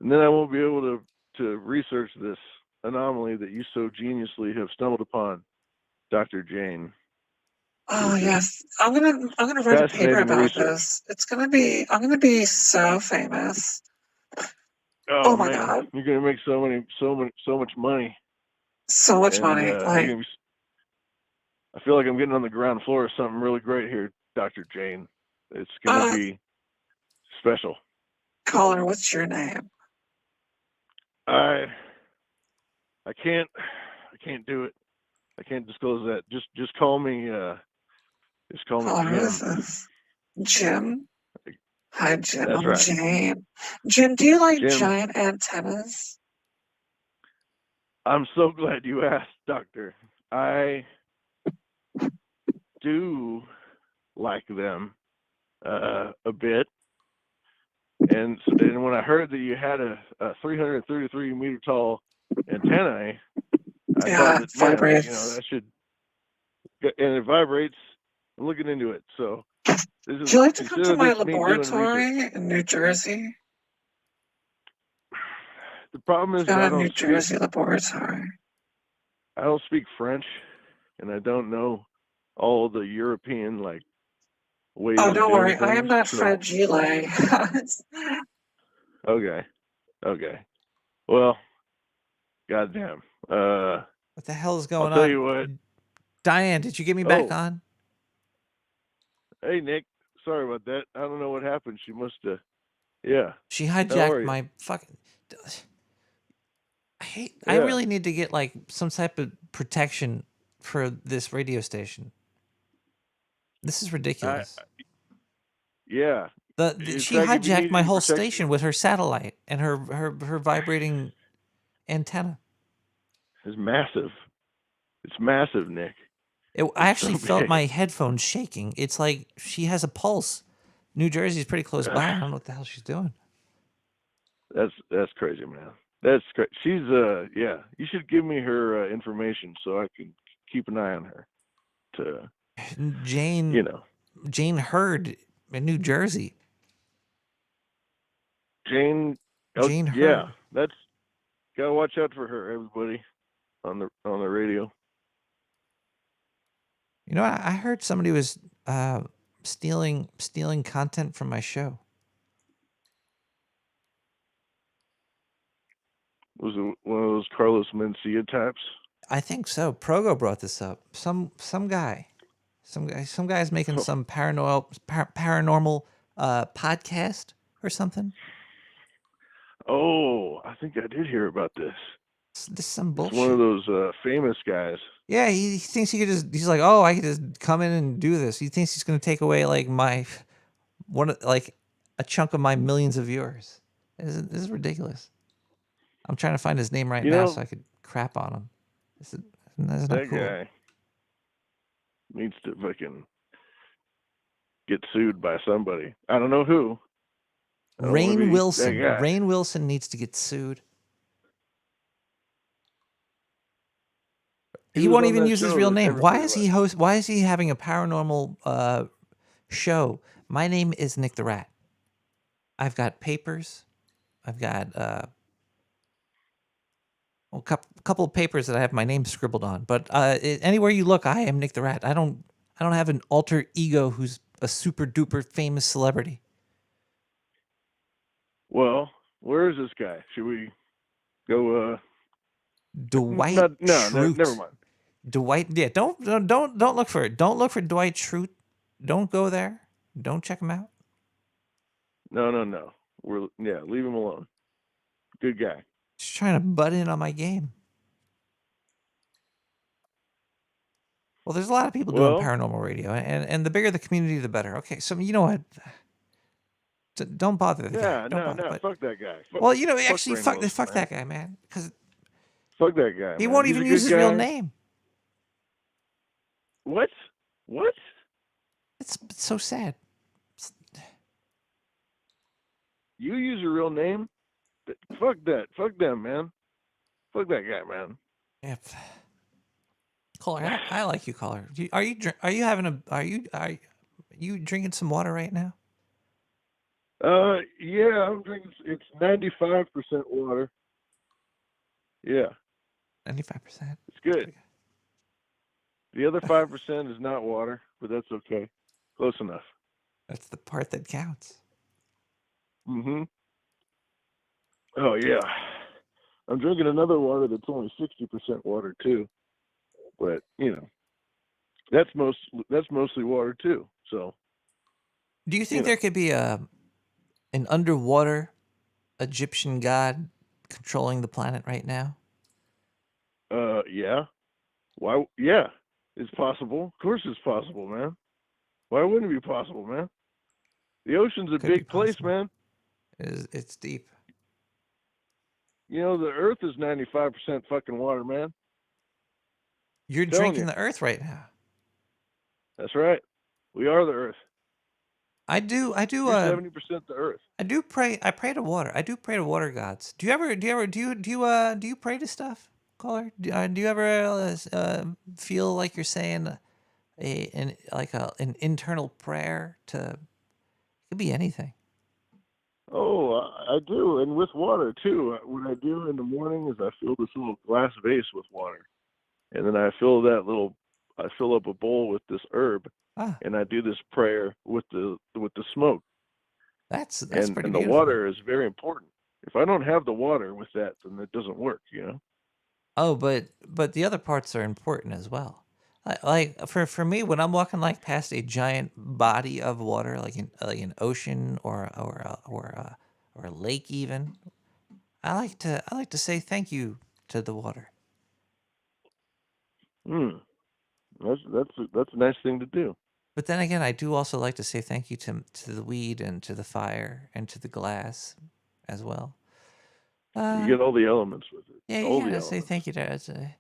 And then I won't be able to research this anomaly that you so geniusly have stumbled upon, Dr. Jane. Oh yes, I'm gonna write a paper about this. I'm gonna be so famous. Oh my man, god, you're gonna make so much money. So much money. I feel like I'm getting on the ground floor of something really great here, Dr. Jane. It's gonna be special. Caller, what's your name? I can't do it. I can't disclose that. Just call me. Just call me Jim. Who is this? Jim. Hi, Jim. That's I'm right. Jane. Jim, do you like Jim. giant antennas? I'm so glad you asked, Doctor. I do like them a bit. And when I heard that you had a 333 meter tall antennae, I thought that, vibrates. that should, and it vibrates. I'm looking into it. So, Would you like to come to my laboratory in New Jersey? The problem is New Jersey laboratory. I don't speak French, and I don't know all the European like ways Oh, of don't doing worry. I am things. not So fragile. okay, okay. Well, goddamn. What the hell is I'll going tell on? you what. Diane, did you get me back Oh, on? hey Nick. Sorry about that. I don't know what happened. She must have. Yeah. She How are hijacked you? my fucking. I Yeah. really need to get like some type of protection for this radio station. This is ridiculous. Yeah. She fact, if you hijacked need my any whole protection, station with her satellite and her vibrating antenna. it's massive. It's massive, Nick. I It's actually so felt big. my headphones shaking. It's like she has a pulse. New Jersey's pretty close by. I don't know what the hell she's doing. That's crazy, man. That's crazy. She's yeah. You should give me her information so I can keep an eye on her. To Jane, you know, Jane Hurd in New Jersey. Jane. Oh, Jane yeah. Hurd. That's gotta watch out for her, everybody, on the radio. You know, I heard somebody was stealing content from my show. Was it one of those Carlos Mencia types? I think so. Progo brought this up. Some guy's making some paranormal podcast or something. Oh, I think I did hear about this. This is some bullshit. It's one of those famous guys. Yeah, he thinks he could just. He's like, oh, I could just come in and do this. He thinks he's going to take away like like a chunk of my millions of viewers. This is ridiculous. I'm trying to find his name right now so I could crap on him. That's not That cool. guy needs to fucking get sued by somebody. I don't know who. Rainn Wilson. Rainn Wilson needs to get sued. He won't even use his real name. Why is he having a paranormal show? My name is Nick the Rat. I've got papers. I've got a couple of papers that I have my name scribbled on. But anywhere you look, I am Nick the Rat. I don't have an alter ego who's a super duper famous celebrity. Well, where is this guy? Should we go? Dwight. No, never mind. Dwight. Yeah, don't look for it. Don't look for Dwight Schrute. Don't go there. Don't check him out. No. Leave him alone. Good guy. Just trying to butt in on my game. Well, there's a lot of people doing paranormal radio, and the bigger the community, the better. Okay, so you know what? Don't bother the guy. No, fuck that guy. Well, you know, actually, fuck that guy, man. Because fuck that guy. He won't even use his real name. What? It's so sad. You use your real name? Fuck that. Fuck them, man. Fuck that guy, man. Yeah. Caller, I like you, caller. Are you drinking some water right now? Yeah, I'm drinking. It's 95% water. Yeah. 95%. It's good. The other 5% is not water, but that's okay. Close enough. That's the part that counts. Mm-hmm. Oh yeah. I'm drinking another water that's only 60% water too. But you know, that's mostly water too. So. Do you think there could be an underwater Egyptian god controlling the planet right now? Yeah. Why? Yeah, it's possible. Of course, it's possible, man. Why wouldn't it be possible, man? The ocean's a big place, man. It's deep. You know, the Earth is 95% fucking water, man. You're drinking the Earth right now. That's right. We are the Earth. I do. You're 70% the Earth. I pray to water. I do pray to water gods. Do you pray to stuff, caller? Do you ever feel like you're saying an internal prayer to? It could be anything. Oh, I do, and with water too. What I do in the morning is I fill this little glass vase with water, and then I fill that little I fill up a bowl with this herb, and I do this prayer with the smoke. That's and pretty the beautiful. water is very important. If I don't have the water with that, then it doesn't work. Oh, but the other parts are important as well. Like for me, when I'm walking like past a giant body of water, like an ocean or a lake even, I like to say thank you to the water. That's a nice thing to do. But then again, I do also like to say thank you to the weed and to the fire and to the glass as well. You get all the elements with it. Yeah, all you the gotta say elements. thank you to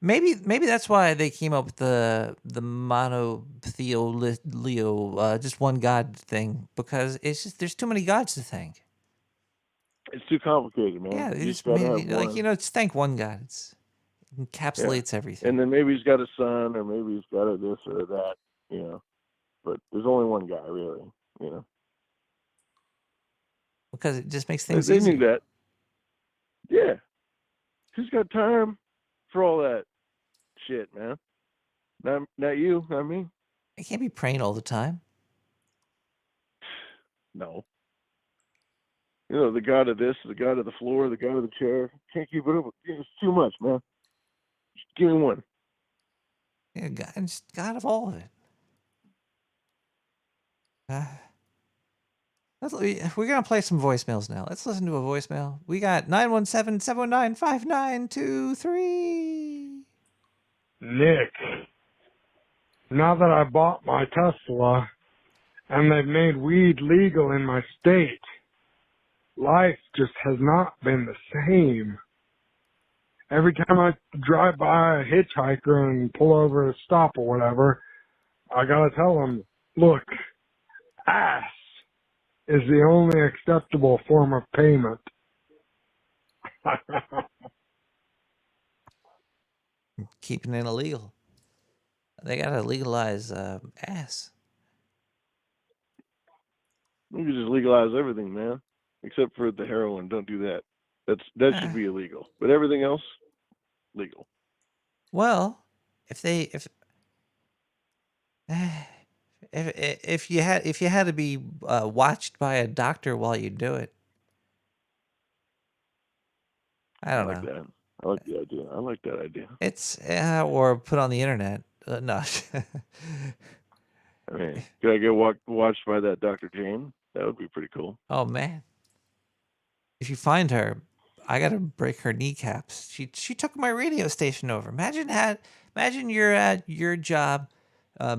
maybe that's why they came up with the monotheoleo, just one God thing, because it's just there's too many gods to thank. It's too complicated, man. Yeah, they You just gotta made have it, like one. just thank one God. It encapsulates everything. And then maybe he's got a son, or maybe he's got a this or that, But there's only one guy, really, Because it just makes They things knew easier. that. Yeah. Who's got time for all that shit, man? Not you, not me. I can't be praying all the time. No. The god of this, the god of the floor, the god of the chair. Can't keep it up. It's too much, man. Just give me one. Yeah, God of all of it. We're gonna play some voicemails now. Let's listen to a voicemail. We got 917-719-5923. Nick, now that I bought my Tesla and they've made weed legal in my state, life just has not been the same. Every time I drive by a hitchhiker and pull over to stop or whatever, I gotta tell them, look, ass is the only acceptable form of payment. Keeping it illegal. They gotta legalize ass. We could just legalize everything, man. Except for the heroin. Don't do that. That should be illegal. But everything else, legal. Well, if you had to be watched by a doctor while you do it, I don't know. That. I like the idea. I like that idea. It's or put on the internet. No. I mean, could I get watched by that Dr. Jane? That would be pretty cool. Oh man. If you find her, I gotta break her kneecaps. She took my radio station over. Imagine you're at your job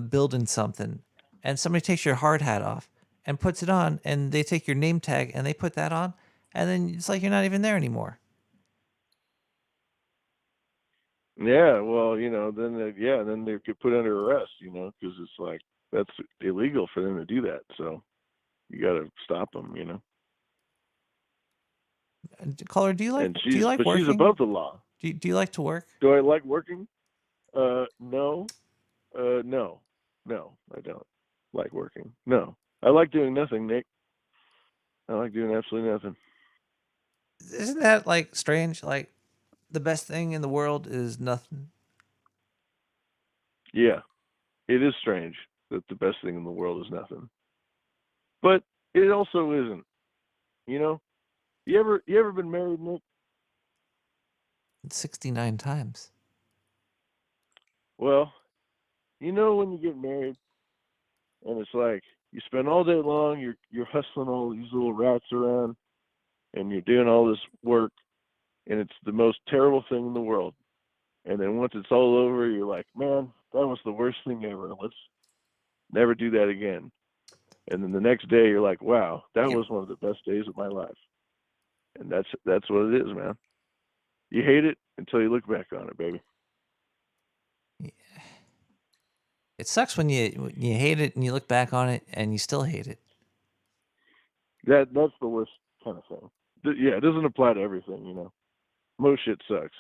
building something, and somebody takes your hard hat off and puts it on, and they take your name tag and they put that on, and then it's like you're not even there anymore. Yeah, well, then they get put under arrest, because it's like that's illegal for them to do that. So you got to stop them, Caller, do you like but working? she's above the law. Do you like to work? Do I like working? No. No, I don't like working. No, I like doing nothing, Nick. I like doing absolutely nothing. Isn't that like strange? Like the best thing in the world is nothing. Yeah, it is strange that the best thing in the world is nothing. But it also isn't. You ever been married, Nick? 69 times. Well, when you get married, and it's like you spend all day long, you're hustling all these little rats around, and you're doing all this work, and it's the most terrible thing in the world. And then once it's all over, you're like, man, that was the worst thing ever. Let's never do that again. And then the next day, you're like, wow, that was one of the best days of my life. And that's what it is, man. You hate it until you look back on it, baby. Yeah. It sucks when you hate it and you look back on it and you still hate it. That's the worst kind of thing. Yeah, it doesn't apply to everything, Most shit sucks.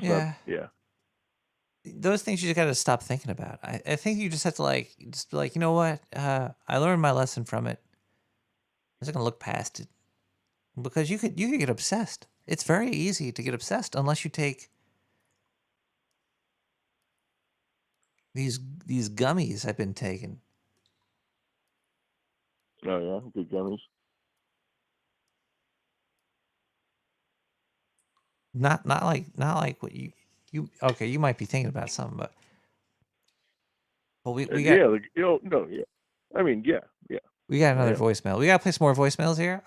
Yeah. Those things you just got to stop thinking about. I think you just have to just be like, you know what? I learned my lesson from it. I'm just gonna look past it, because you could get obsessed. It's very easy to get obsessed unless you take These gummies I've been taking. Oh yeah, good gummies. Not like what you okay, you might be thinking about something, but we got Yeah, no, yeah. I mean, yeah. we got another Yeah. voicemail. We gotta play some more voicemails here.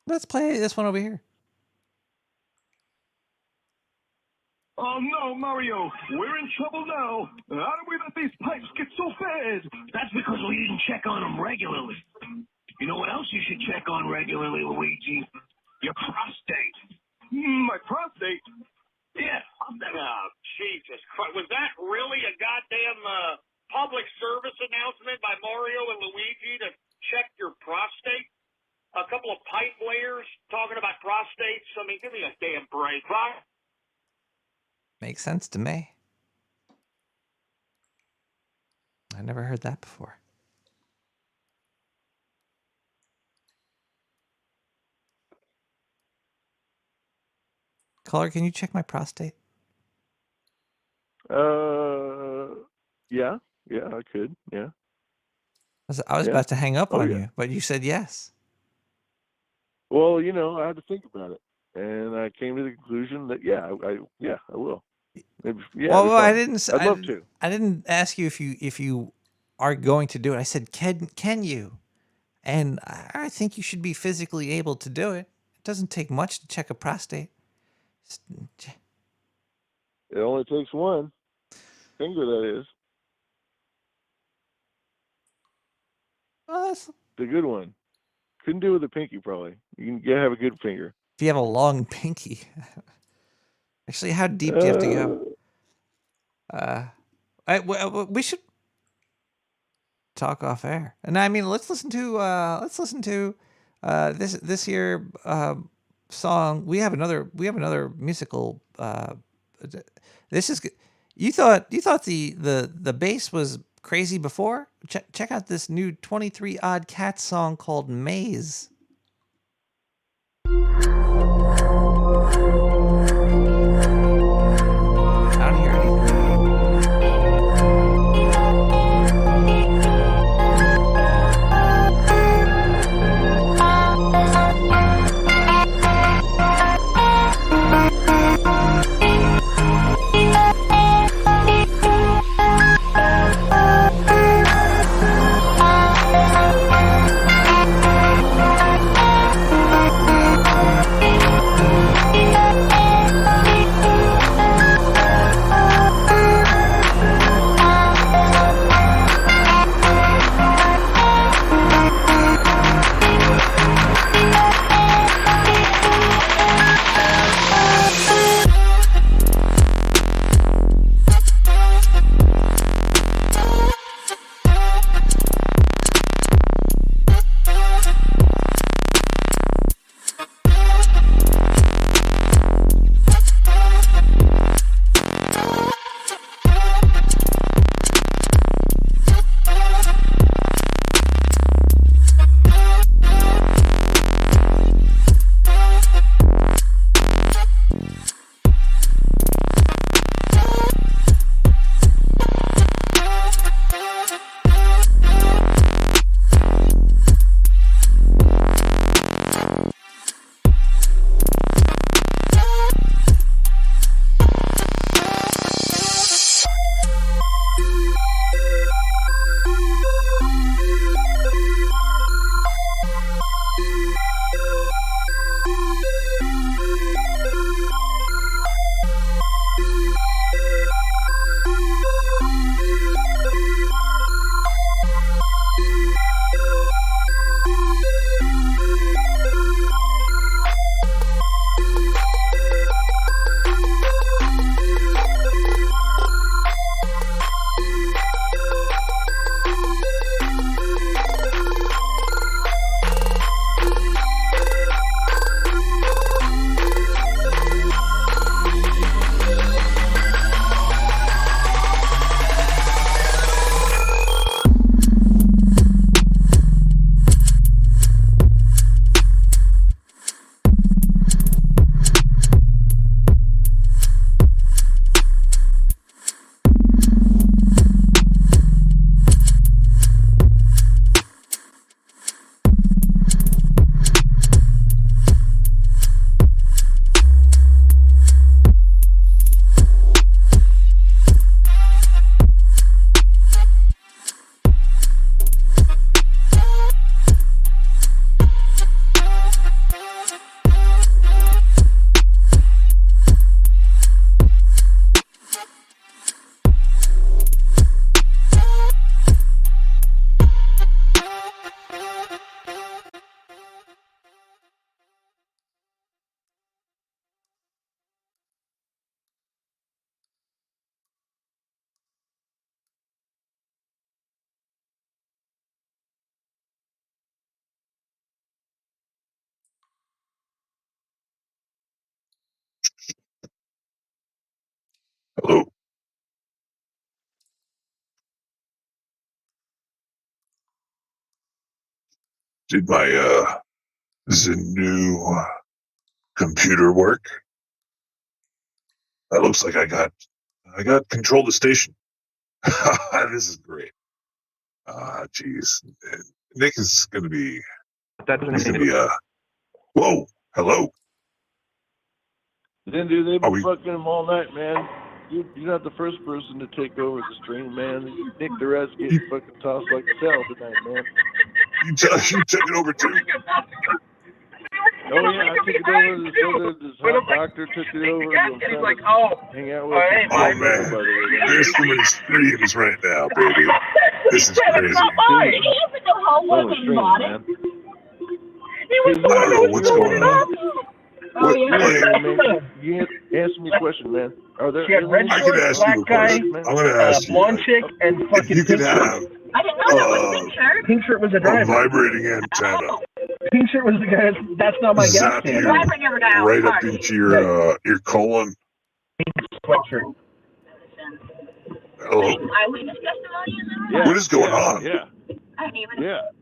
Let's play this one over here. Oh no, Mario, we're in trouble now. How do we let these pipes get so fed? That's because we didn't check on them regularly. You know what else you should check on regularly, Luigi? Your prostate. My prostate? Yeah. Oh, Jesus Christ. Was that really a goddamn public service announcement by Mario and Luigi to check your prostate? A couple of pipe layers talking about prostates? I mean, give me a damn break, right? Makes sense to me. I never heard that before. Caller, can you check my prostate? Yeah, I could. Yeah. I was Yeah. about to hang up on yeah. you, but you said yes. Well, I had to think about it, and I came to the conclusion that I will. Maybe, Well, I didn't. I'd love to. I didn't ask you if you are going to do it. I said, can you? And I think you should be physically able to do it. It doesn't take much to check a prostate. It only takes one finger, that is. Well, that's... The good one. Couldn't do it with a pinky, probably. You can have a good finger. If you have a long pinky. Actually, how deep do you have to go? We should talk off air. And I mean, let's listen to this here song. We have another musical. This is. You thought the bass was crazy before? Check out this new 23 Odd Cats song called Maze. I don't hear anything. Did my the new computer work? That looks like I got control of the station. This is great. Jeez. Nick is gonna be. He's gonna be. Whoa. Hello. Then dude, they've been fucking him all night, man. You're not the first person to take over the stream, man. Nick the Rat's getting fucking tossed like a tail tonight, man. You took it over too. Oh yeah, I took it over. This hot doctor took it over. He's like, oh, hang out with Oh man, there's so many streams right now, baby. This is crazy. He even know how it was when he bought it. He was I don't know what's going on. You answer me a question, man. Are there? She had red I shorts, can ask black you a guy, question. I'm gonna ask you. blonde chick, and fucking You could have I didn't know that was Pink Shirt. Pink Shirt was the a driver. vibrating antenna Pink Shirt was the guy. That's not my gas zap stand. you right up into your colon. Sweatshirt. Hello. Yeah, What is going on? Yeah.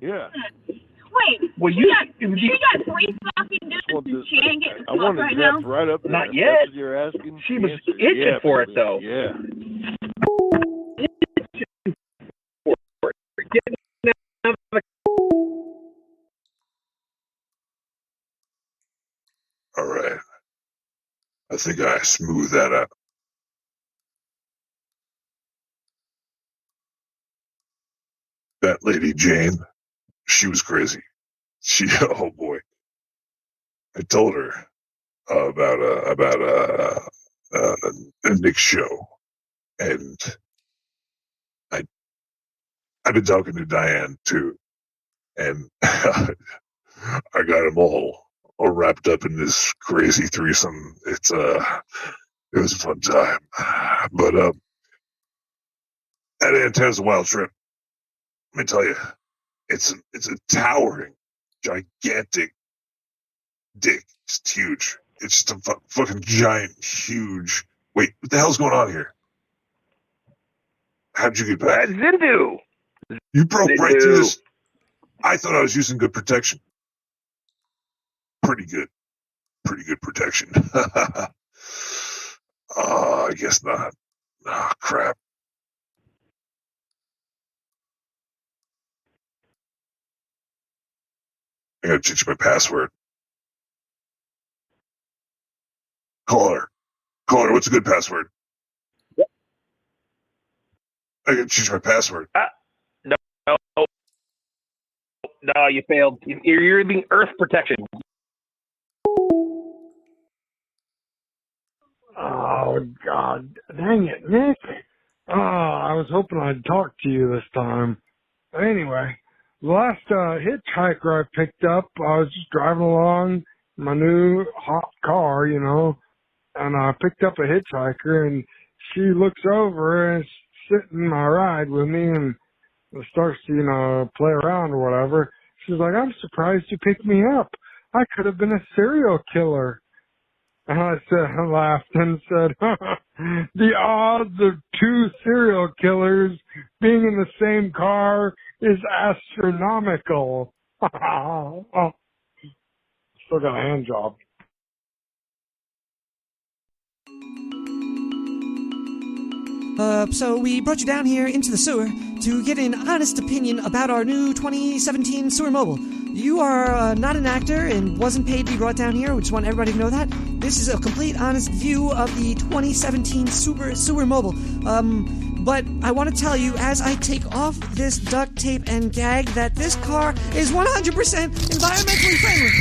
Yeah. Wait, well, she got 3 fucking dudes and she ain't getting I want to right now? right up there. Not yet. That's what you're asking. She was itching for it, though. Yeah. All right. I think I smoothed that out. That lady Jane, she was crazy. Oh boy. I told her about Nick's show, and I've been talking to Diane too, and I got them all wrapped up in this crazy threesome. It was a fun time, but that antenna's a wild trip. Let me tell you, it's a towering, gigantic dick. It's huge. It's just a fucking giant, huge. Wait, what the hell's going on here? How'd you get back? Zindu. You broke right through this. I thought I was using good protection. Pretty good protection. I guess not. Oh, crap. I gotta change my password. Caller, what's a good password? I gotta change my password. No, you failed. You're using Earth protection. Oh, God. Dang it, Nick. Oh, I was hoping I'd talk to you this time. Anyway, the last hitchhiker I picked up, I was just driving along in my new hot car, you know, and I picked up a hitchhiker, and she looks over and is sitting in my ride with me and starts to, you know, play around or whatever. She's like, I'm surprised you picked me up. I could have been a serial killer. And I laughed and said, the odds of 2 serial killers being in the same car is astronomical. Still got a hand job. So we brought you down here into the sewer to get an honest opinion about our new 2017 Sewer Mobile. You are not an actor and wasn't paid to be brought down here. We just want everybody to know that. This is a complete honest view of the 2017 Sewer Mobile. But I want to tell you, as I take off this duct tape and gag, that this car is 100% environmentally friendly.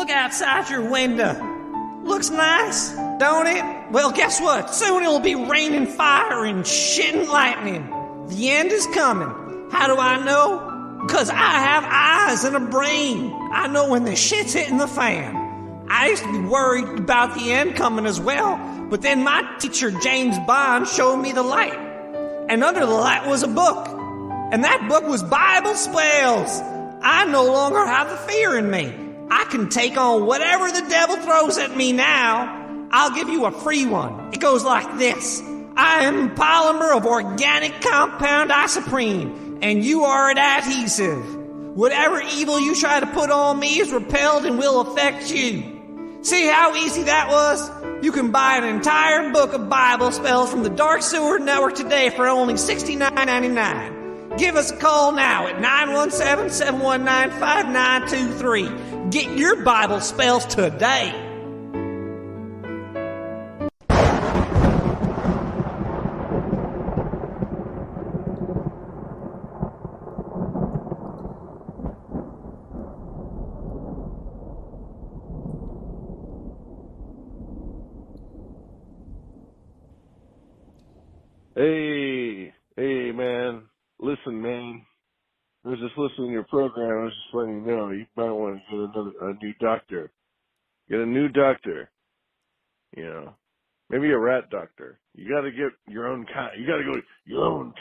Look outside your window. Looks nice, don't it? Well, guess what? Soon it'll be raining fire and shitting lightning. The end is coming. How do I know? 'Cause I have eyes and a brain. I know when the shit's hitting the fan. I used to be worried about the end coming as well, but then my teacher, James Bond, showed me the light. And under the light was a book. And that book was Bible spells. I no longer have the fear in me. I can take on whatever the devil throws at me now. I'll give you a free one. It goes like this. I am a polymer of organic compound isoprene, and you are an adhesive. Whatever evil you try to put on me is repelled and will affect you. See how easy that was? You can buy an entire book of Bible spells from the Dark Sewer Network today for only $69.99. Give us a call now at 917-719-5923. Get your Bible spells today. Hey, man. Listen, man. I was just listening to your program. I was just letting you know you might want to get a new doctor. Get a new doctor. You know, maybe a rat doctor. You got to get your own kind. You got to go your own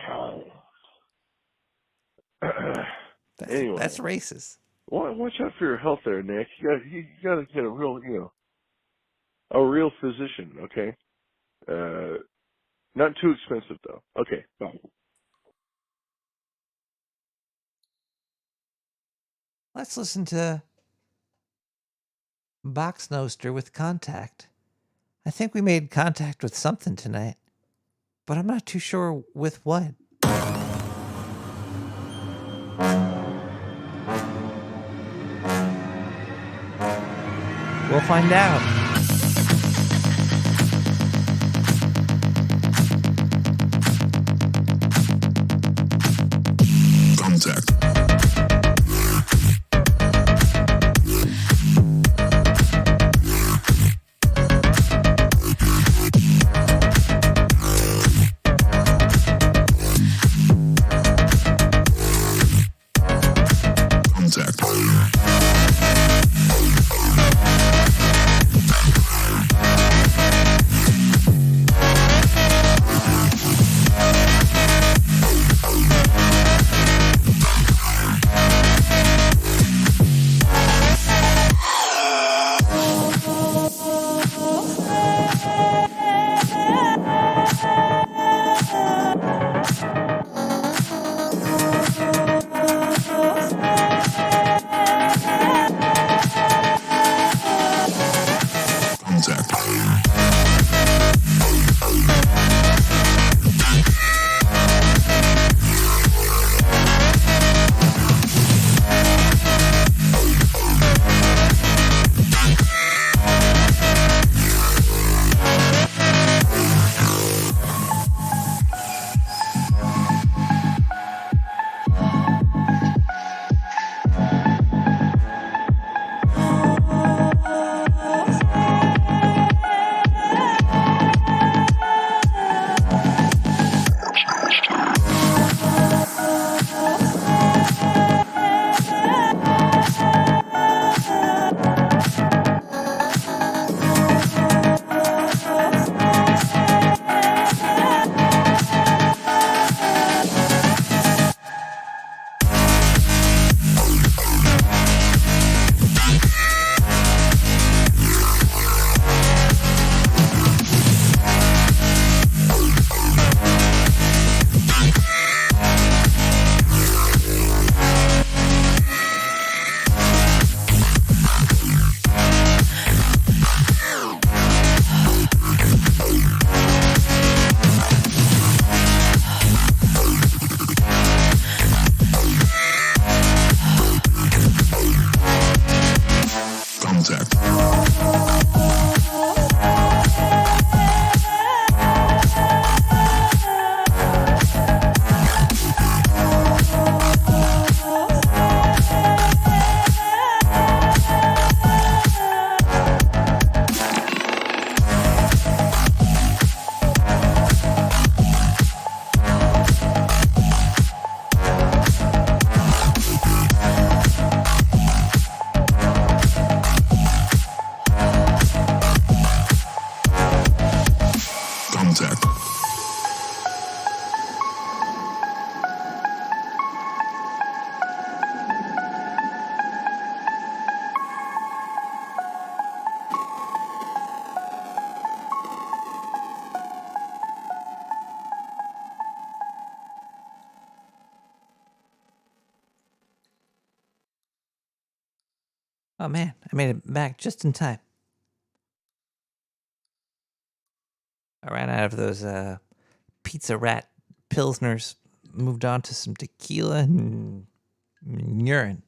kind. Anyway, that's racist. Watch out for your health, there, Nick. You got to get a real, a real physician. Okay. Not too expensive though. Okay. Bye. Let's listen to Boxnoster with Contact. I think we made contact with something tonight, but I'm not too sure with what. We'll find out. Contact. Oh man, I made it back just in time. I ran out of those Pizza Rat Pilsners, moved on to some tequila and urine.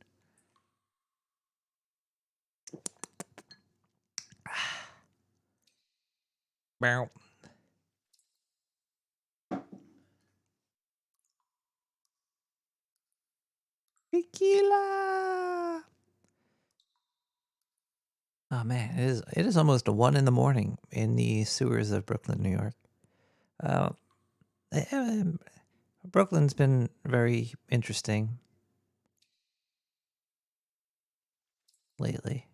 Bow. Tequila. Oh man, it is almost 1 a.m. in the sewers of Brooklyn, New York. Brooklyn's been very interesting lately.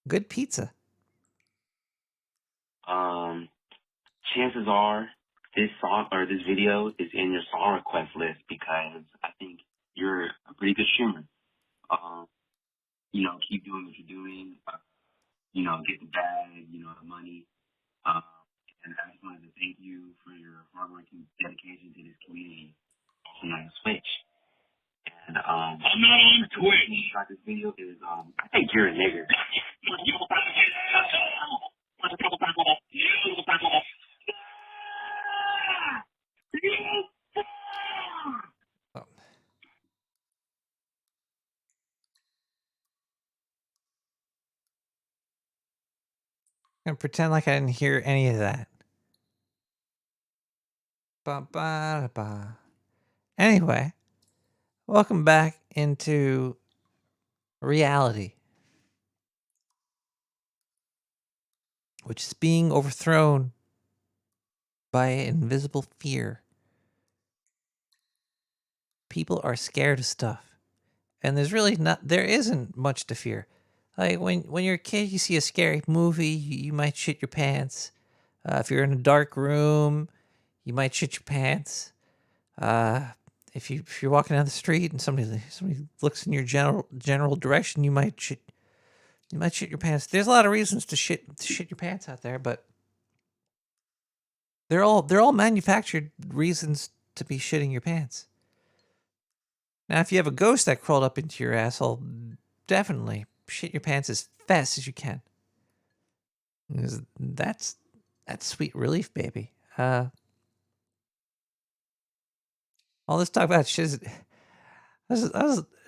Good pizza. Chances are this song or this video is in your song request list because I think you're a pretty good streamer. Keep doing what you're doing. Get the bag, the money. And I just wanted to thank you for your hard work and dedication to this community on Twitch. And I'm not on Twitch. This video is I think you're a nigger. I'm gonna pretend like I didn't hear any of that. Ba-ba-da-ba. Anyway, welcome back into reality, which is being overthrown by invisible fear. People are scared of stuff, and there isn't much to fear. Like when you're a kid, you see a scary movie, you might shit your pants. If you're in a dark room, you might shit your pants. If you're walking down the street and somebody looks in your general direction, you might shit your pants. There's a lot of reasons to shit your pants out there, but they're all manufactured reasons to be shitting your pants. Now, if you have a ghost that crawled up into your asshole, definitely shit your pants as fast as you can. That's sweet relief, baby. All this talk about shit is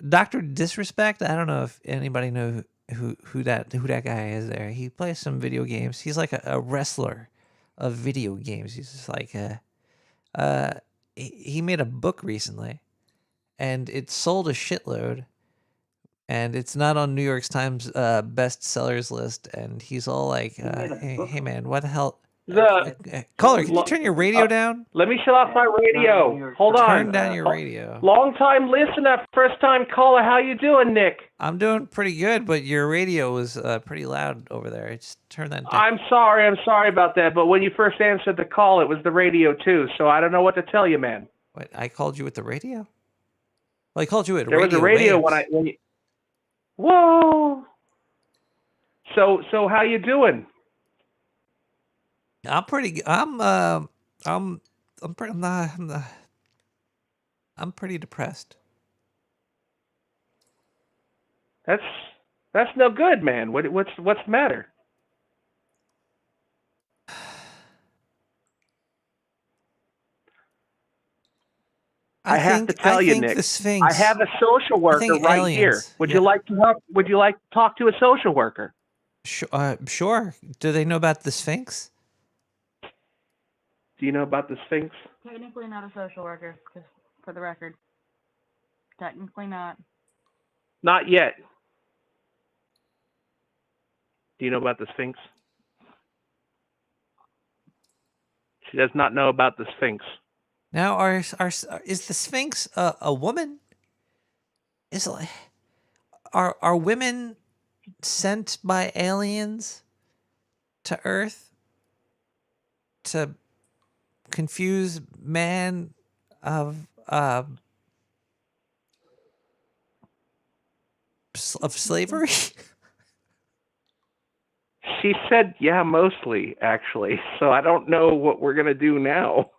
Dr. Disrespect. I don't know if anybody know who that guy is there. He plays some video games. He's like a wrestler of video games. He's just like he made a book recently, and it sold a shitload, and it's not on New York Times bestsellers list. And he's all like, hey man, what the hell? Caller, can you turn your radio down? Let me shut off my radio. Hold on. Turn down your radio. Long time listener, first time caller. How you doing, Nick? I'm doing pretty good, but your radio was pretty loud over there. Just turn that down. I'm sorry about that. But when you first answered the call, it was the radio too. So I don't know what to tell you, man. What? I called you with the radio? Well, I called you at there radio. There was a radio waves. when you. Whoa. So how you doing? I'm pretty. I'm pretty depressed. That's no good, man. What's the matter? I have to tell you, Nick. The Sphinx. I have a social worker right aliens. here. Would you like to talk to a social worker? Sure. Do they know about the Sphinx? Do you know about the Sphinx? Technically not a social worker, just for the record. Technically not. Not yet. Do you know about the Sphinx? She does not know about the Sphinx. Now, is the Sphinx a woman? Are women sent by aliens to Earth to confuse man of slavery? She said, yeah, mostly, actually. So I don't know what we're going to do now.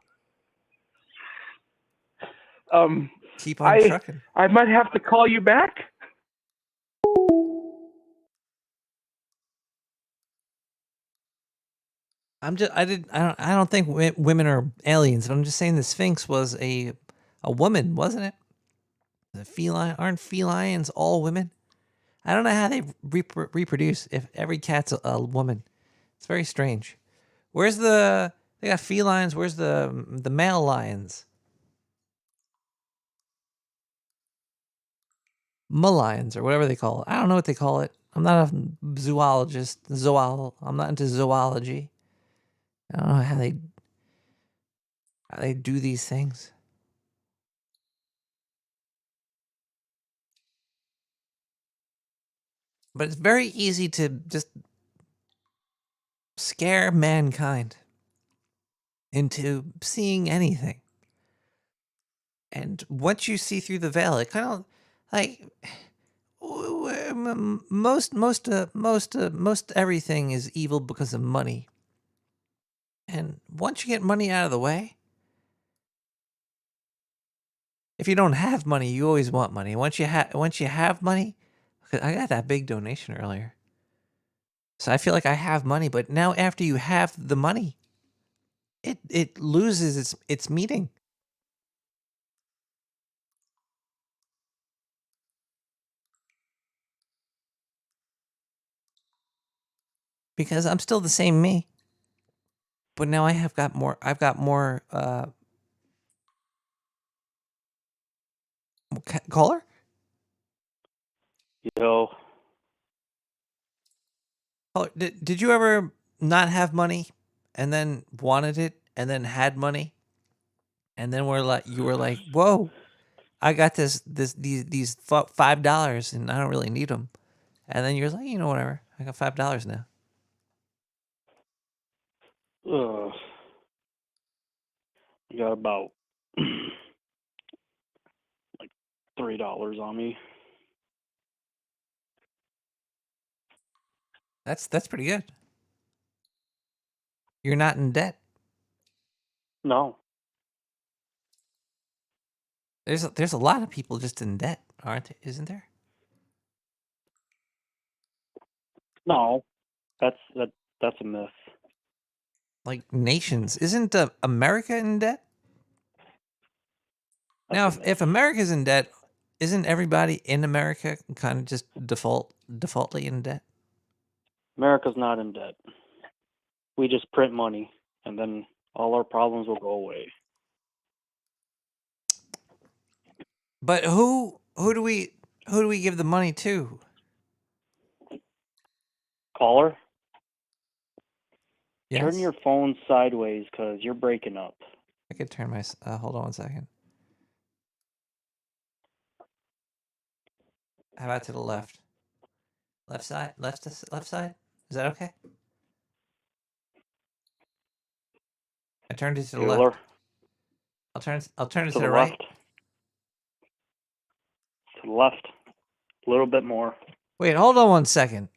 Keep on trucking. I might have to call you back. I don't think women are aliens. But I'm just saying the Sphinx was a woman, wasn't it? The feline aren't felines all women? I don't know how they reproduce if every cat's a woman. It's very strange. Where's they got felines? Where's the male lions? Mullions or whatever they call it. I don't know what they call it. I'm not a zoologist. I'm not into zoology. I don't know how they do these things. But it's very easy to just scare mankind into seeing anything. And once you see through the veil, it kind of like most everything is evil because of money. And once you get money out of the way, if you don't have money, you always want money. Once you have money, I got that big donation earlier. So I feel like I have money, but now after you have the money, it loses its meaning. Because I'm still the same me. But now I've got more caller? Yo. Oh, did you ever not have money and then wanted it and then had money? And then you were like, "Whoa, I got these $5 and I don't really need them." And then you're like, "You know, whatever. I got $5 now." I got about like $3 on me. That's pretty good. You're not in debt. No. There's a lot of people just in debt, aren't there? Isn't there? No. That's a myth. Like nations. Isn't America in debt? Now, if America's in debt, isn't everybody in America kind of just defaultly in debt? America's not in debt. We just print money, and then all our problems will go away. But who do we give the money to? Caller? Yes? Turn your phone sideways, because you're breaking up. I could turn my... hold on 1 second. How about to the left? Left side? Left side? Is that okay? I turned it to the left. I'll turn it to the right. Left. To the left. A little bit more. Wait, hold on 1 second.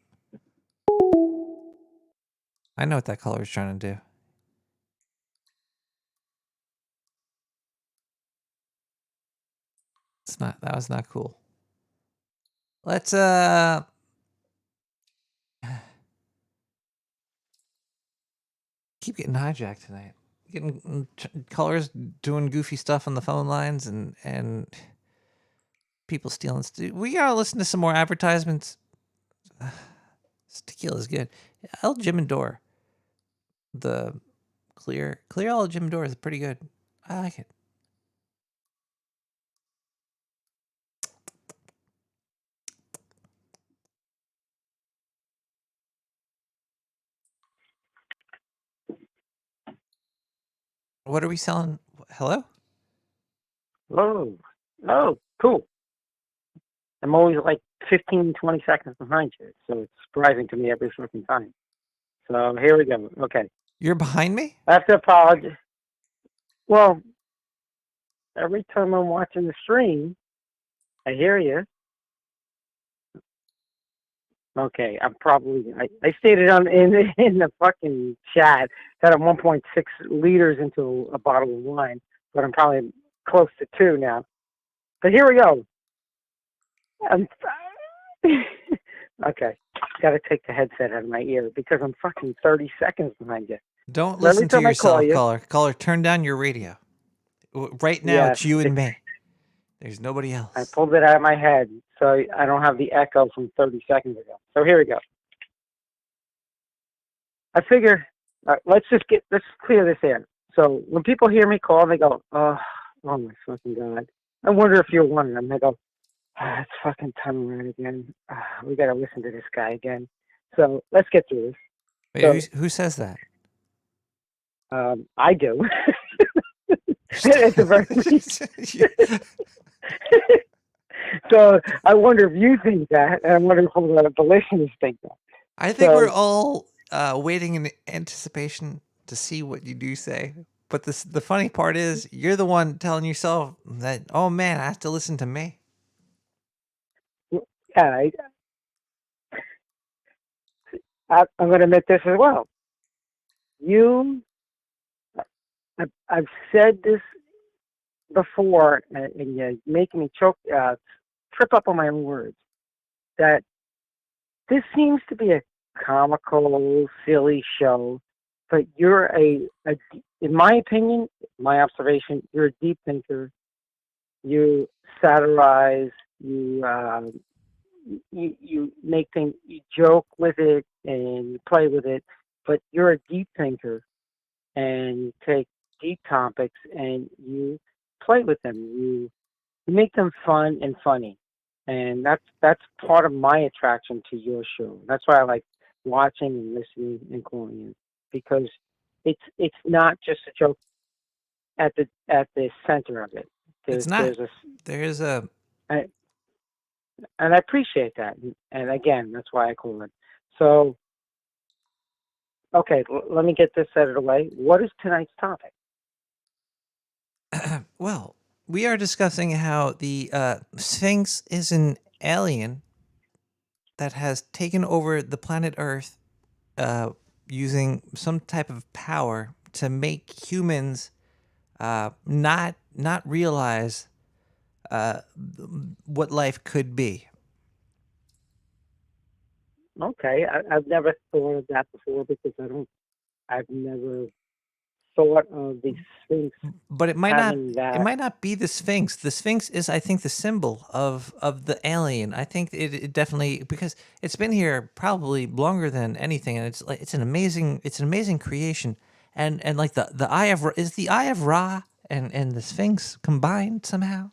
I know what that caller is trying to do. That was not cool. Let's keep getting hijacked tonight. Getting callers doing goofy stuff on the phone lines and people stealing. We gotta listen to some more advertisements. Tequila's good. El Jimador. The clear El Jimador is pretty good. I like it. What are we selling? Hello? Hello. Oh, cool. I'm always like 15, 20 seconds behind you, so it's surprising to me every fucking time. So here we go. Okay. You're behind me? I have to apologize. Well, every time I'm watching the stream, I hear you. Okay, I'm probably I stated in the fucking chat that I'm 1.6 liters into a bottle of wine, but I'm probably close to 2 now. But here we go. Okay, got to take the headset out of my ear because I'm fucking 30 seconds behind you. Don't So listen every to time I call yourself, you, caller. Caller, turn down your radio. Right now, yes, it's you and me. There's nobody else. I pulled it out of my head so I don't have the echo from 30 seconds ago. So here we go. I figure, let's clear this air. So when people hear me call, they go, oh my fucking God. I wonder if you're one of them. They go, it's fucking Tom Ryan again. We got to listen to this guy again. So let's get through this. Wait, So, who says that? I do. It's a very So I wonder if you think that, and I'm wondering if the listeners think that. I think we're all waiting in anticipation to see what you do say. But the funny part is, you're the one telling yourself that, oh man, I have to listen to me. Yeah, I'm going to admit this as well. I've said this before, and you're making me trip up on my own words, that this seems to be a comical, silly show, but you're in my opinion, my observation, you're a deep thinker. You satirize, you make things, you joke with it and you play with it, but you're a deep thinker and you take deep topics and you play with them. You make them fun and funny. And that's part of my attraction to your show. That's why I like watching and listening and calling in, because it's not just a joke at the center of it. It's not. There's a and I appreciate that. And again, that's why I call it. So, okay, let me get this out of the way. What is tonight's topic? Well, we are discussing how the Sphinx is an alien that has taken over the planet Earth using some type of power to make humans not realize what life could be. Okay, I've never thought of that before because I've never thought of the Sphinx. But it might having not. It might not be the Sphinx. The Sphinx is, I think, the symbol of the alien. I think it definitely, because it's been here probably longer than anything, and it's an amazing creation. And like the eye of is the eye of Ra and the Sphinx combined somehow.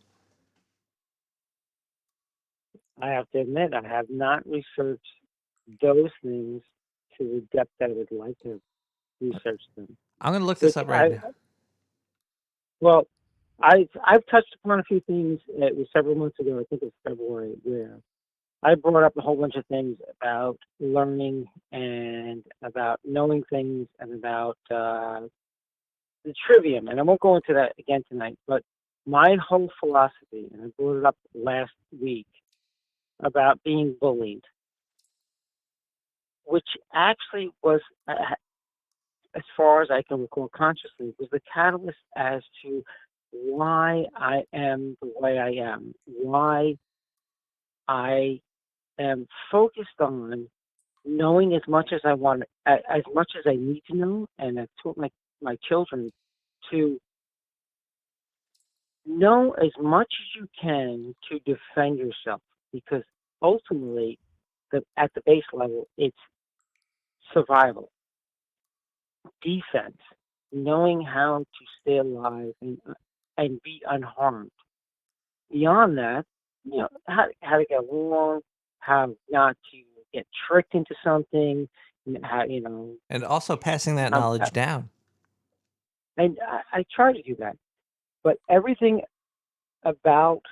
I have to admit, I have not researched those things to the depth that I would like to research them. I'm going to look this up right now. Well, I've touched upon a few things. It was several months ago, I think it was February, where I brought up a whole bunch of things about learning and about knowing things and about the trivium. And I won't go into that again tonight, but my whole philosophy, and I brought it up last week, about being bullied, which actually was, as far as I can recall consciously, was the catalyst as to why I am the way I am, why I am focused on knowing as much as I want, as much as I need to know, and I've taught my children to know as much as you can to defend yourself, because ultimately, at the base level, it's survival, defense, knowing how to stay alive and be unharmed. Beyond that, how to get along, how not to get tricked into something, how, And also passing that knowledge down. And I try to do that, but everything about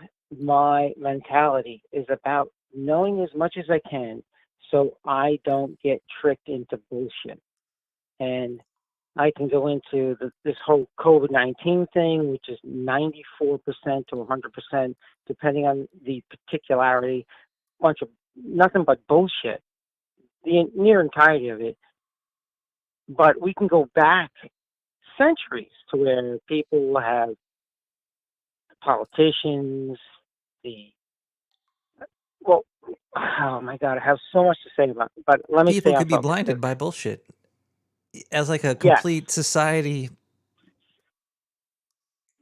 my mentality is about knowing as much as I can so I don't get tricked into bullshit. And I can go into this whole COVID-19 thing, which is 94% to 100%, depending on the particularity, bunch of nothing but bullshit, the near entirety of it. But we can go back centuries to where people have politicians, well, oh my God, I have so much to say about it, but let me People stay on could be focus. blinded by bullshit as like a Yes. complete society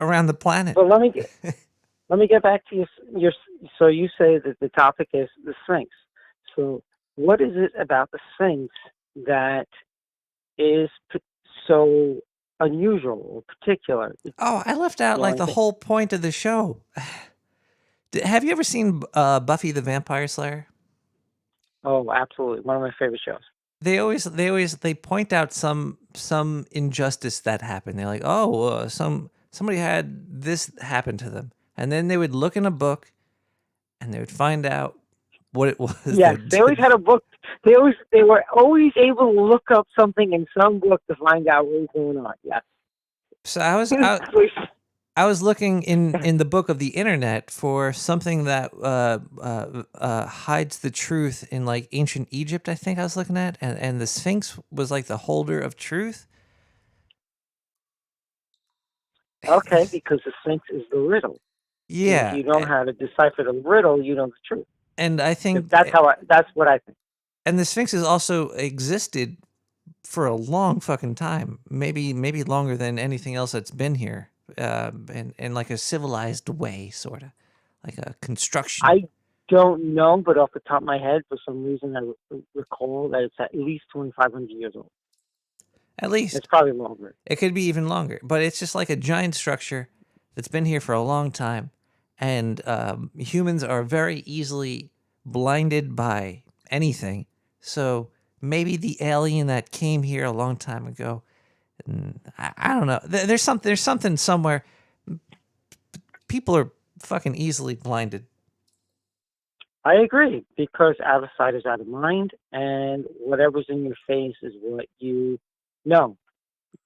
around the planet. But let me get back to your. So you say that the topic is the Sphinx. So what is it about the Sphinx that is so unusual or particular? Oh, I left out like the whole point of the show. Have you ever seen Buffy the Vampire Slayer? Oh, absolutely, one of my favorite shows. They point out some injustice that happened. They're like, oh, somebody had this happen to them, and then they would look in a book, and they would find out what it was. Yes, they always had a book. They were always able to look up something in some book to find out what was going on. Yes. So I was looking in the book of the internet for something that hides the truth in like ancient Egypt. I think I was looking at, and the Sphinx was like the holder of truth. Okay, because the Sphinx is the riddle. Yeah. If you know how to decipher the riddle, you know the truth. And I think that's what I think. And the Sphinx has also existed for a long fucking time, maybe longer than anything else that's been here, in like a civilized way, sort of like a construction. I don't know, but off the top of my head, for some reason, I recall that it's at least 2,500 years old. At least. It's probably longer. It could be even longer, but it's just like a giant structure that's been here for a long time, and humans are very easily blinded by anything. So maybe the alien that came here a long time ago, I don't know. There's something somewhere. People are fucking easily blinded. I agree, because out of sight is out of mind, and whatever's in your face is what you know,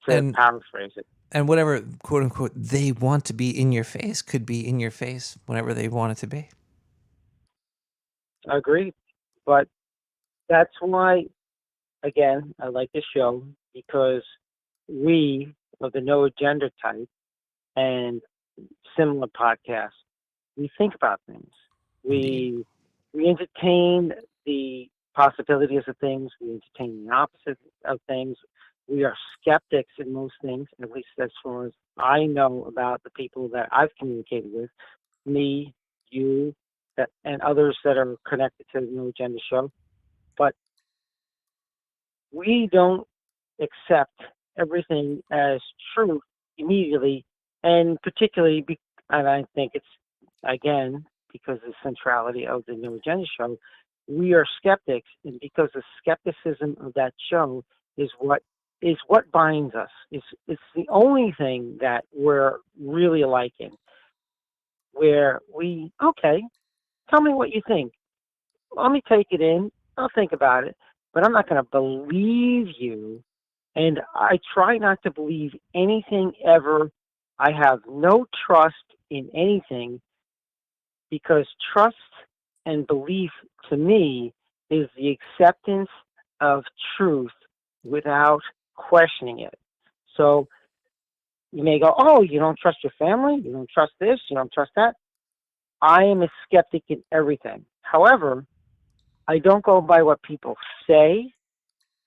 to paraphrase it. And whatever, quote unquote, they want to be in your face could be in your face whenever they want it to be. Agreed. But that's why, again, I like this show, because we, of the No Agenda type and similar podcasts, we think about things. We entertain the possibilities of things. We entertain the opposite of things. We are skeptics in most things, at least as far as I know about the people that I've communicated with, me, you, and others that are connected to the No Agenda show. But we don't accept everything as truth immediately, and particularly, and I think it's, again, because of the centrality of the No Agenda show, we are skeptics, and because the skepticism of that show is what binds us. It's the only thing that we're really alike in, where okay, tell me what you think. Let me take it in. I'll think about it, but I'm not going to believe you. And I try not to believe anything ever. I have no trust in anything, because trust and belief to me is the acceptance of truth without questioning it. So you may go, oh, you don't trust your family? You don't trust this? You don't trust that? I am a skeptic in everything. However, I don't go by what people say.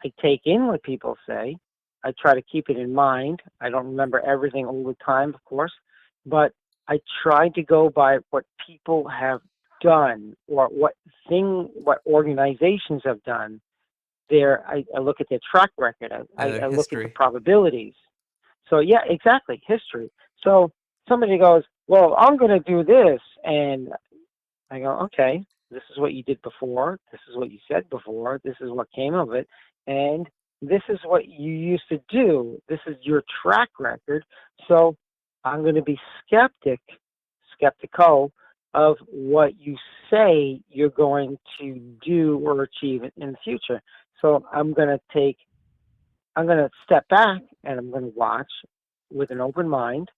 I take in what people say. I try to keep it in mind. I don't remember everything all the time, of course, but I try to go by what people have done, or what organizations have done. I look at their track record. I look at the probabilities. So yeah, exactly, history. So somebody goes, well, I'm going to do this, and I go, okay, this is what you did before. This is what you said before. This is what came of it, and this is what you used to do. This is your track record. So I'm going to be skeptical of what you say you're going to do or achieve in the future. So I'm going to step back, and I'm going to watch with an open mind.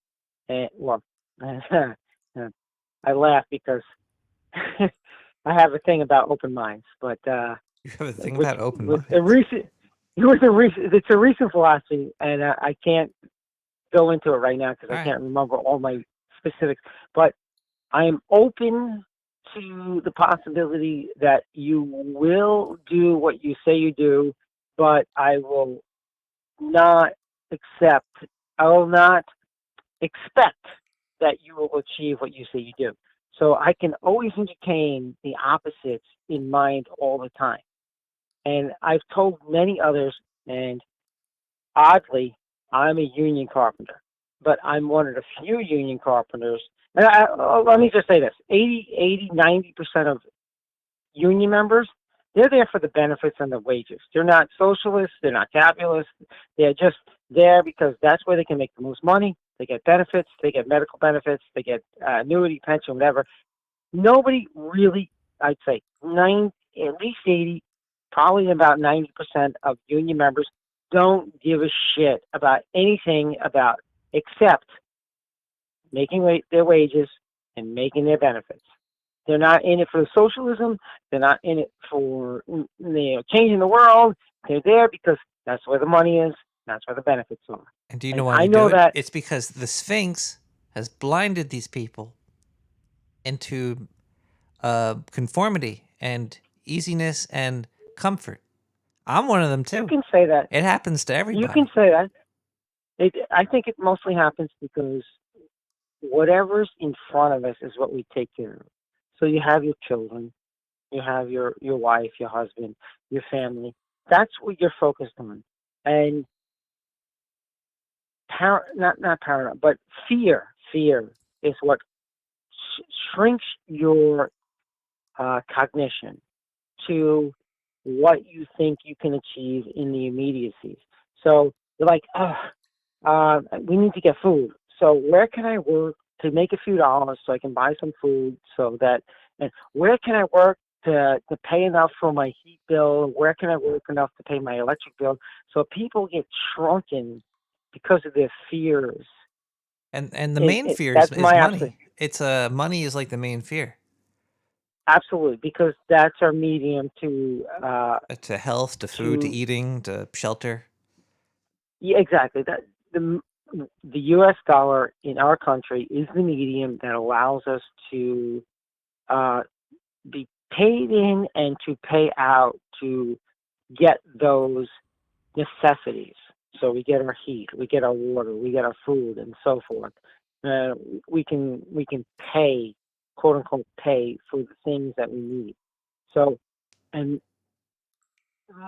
And well, I laugh because I have a thing about open minds, but you have a thing about open minds. It's a recent philosophy, and I can't go into it right now because I can't remember all my specifics, but I am open to the possibility that you will do what you say you do, but I will not I will not expect that you will achieve what you say you do. So I can always entertain the opposites in mind all the time. And I've told many others, and oddly, I'm a union carpenter, but I'm one of the few union carpenters. And let me just say this, 90% of union members, they're there for the benefits and the wages. They're not socialists. They're not capitalists. They're just there because that's where they can make the most money. They get benefits. They get medical benefits. They get annuity, pension, whatever. Nobody really, I'd say, at least 80, probably about 90% of union members don't give a shit about anything except making their wages and making their benefits. They're not in it for socialism. They're not in it for changing the world. They're there because that's where the money is. That's where the benefits are. And do you know why they know do it? that It's because the Sphinx has blinded these people into conformity and easiness and comfort. I'm one of them too. You can say that. It happens to everybody. You can say that. I think it mostly happens because whatever's in front of us is what we take care of. So you have your children, you have your wife, your husband, your family. That's what you're focused on. And not paranoia, but fear is what shrinks your cognition to what you think you can achieve in the immediacies. So you're like, we need to get food. So where can I work to make a few dollars so I can buy some food? And where can I work to pay enough for my heat bill? Where can I work enough to pay my electric bill? So people get shrunken because of their fears. And the main fear is money. It's money is like the main fear. Absolutely, because that's our medium to health, to food, to eating, to shelter. Yeah, exactly. That the U.S. dollar in our country is the medium that allows us to be paid in and to pay out to get those necessities. So we get our heat, we get our water, we get our food, and so forth. We can pay, quote unquote, pay for the things that we need. So, and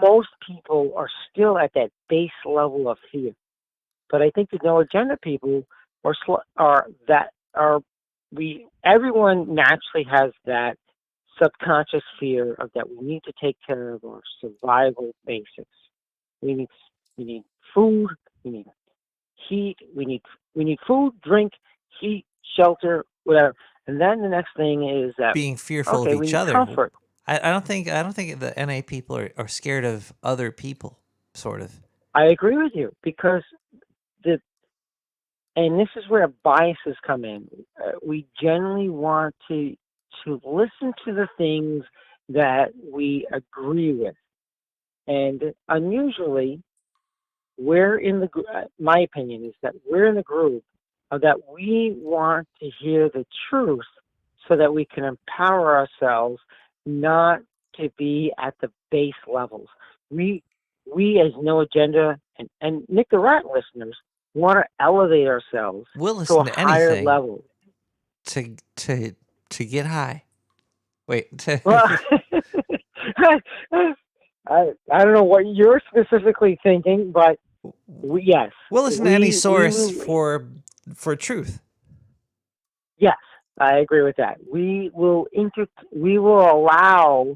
most people are still at that base level of fear. But I think the no agenda people everyone naturally has that subconscious fear of that we need to take care of our survival basics. We need food, we need heat, we need food, drink, heat, shelter, whatever. And then the next thing is that being fearful of each other. Comfort. I don't think the NA people are scared of other people, sort of. I agree with you because and this is where biases come in. We generally want to listen to the things that we agree with, and unusually, we're in my opinion is that we're in the group that we want to hear the truth so that we can empower ourselves not to be at the base levels. We as No Agenda and Nick the Rat listeners want to elevate ourselves to a higher level. To get high. Wait. Well, I don't know what you're specifically thinking, but yes. We'll listen to any source for truth. Yes, I agree with that. We will allow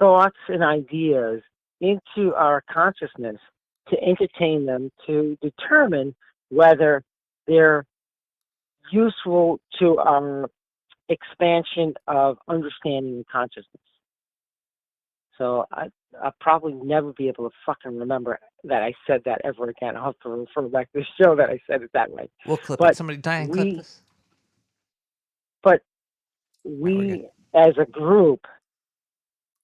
thoughts and ideas into our consciousness to entertain them, to determine whether they're useful to our expansion of understanding and consciousness. So I'll probably never be able to fucking remember that I said that ever again. I'll have to refer back to the show that I said it that way. We'll clip it. Somebody clip this. But we, as a group,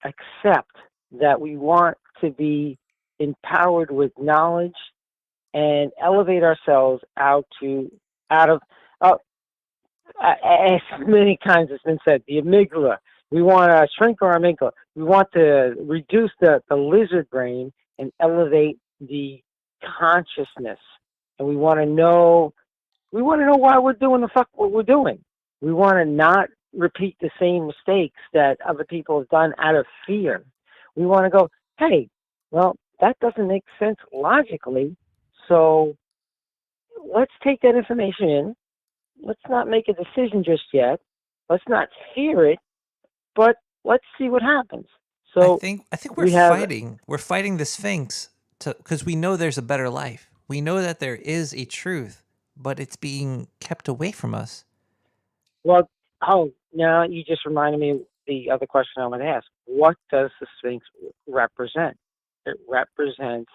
accept that we want to be empowered with knowledge and elevate ourselves out of as many times has been said, the amygdala. We want to shrink our amygdala. We want to reduce the lizard brain and elevate the consciousness. And we want to know why we're doing the fuck what we're doing. We want to not repeat the same mistakes that other people have done out of fear. We want to go, hey, well, that doesn't make sense logically. So let's take that information in. Let's not make a decision just yet. Let's not fear it, but let's see what happens. So I think we're fighting the Sphinx because we know there's a better life. We know that there is a truth, but it's being kept away from us. Well, now you just reminded me of the other question I want to ask. What does the Sphinx represent? It represents,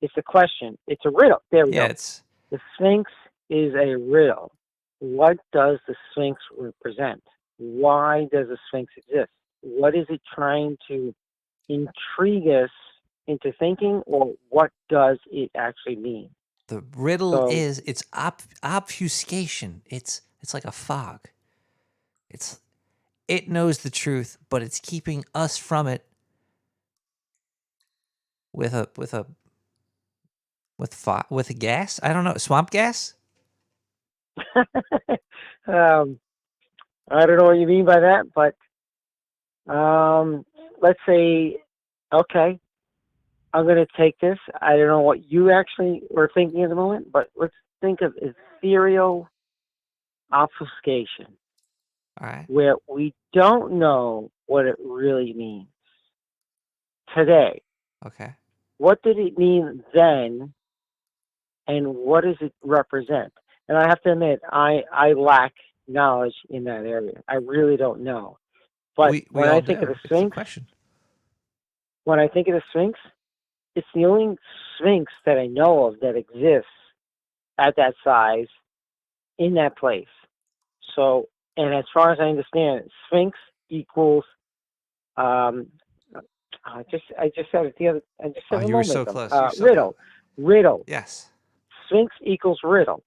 it's a question. It's a riddle. There we go. The Sphinx is a riddle. What does the Sphinx represent? Why does the Sphinx exist? What is it trying to intrigue us into thinking, or what does it actually mean? The riddle is it's obfuscation. It's like a fog. It knows the truth, but it's keeping us from it with a gas. I don't know, swamp gas. I don't know what you mean by that, but let's say, okay, I'm going to take this. I don't know what you actually were thinking at the moment, but let's think of ethereal obfuscation. All right. Where we don't know what it really means today. Okay. What did it mean then, and what does it represent? And I have to admit, I lack knowledge in that area. I really don't know. But when I think of the Sphinx, when I think of the Sphinx, it's the only Sphinx that I know of that exists at that size in that place. So, and as far as I understand, Sphinx equals. I just said it the other. I just said you were so close. Riddle. Riddle. Yes. Sphinx equals riddle.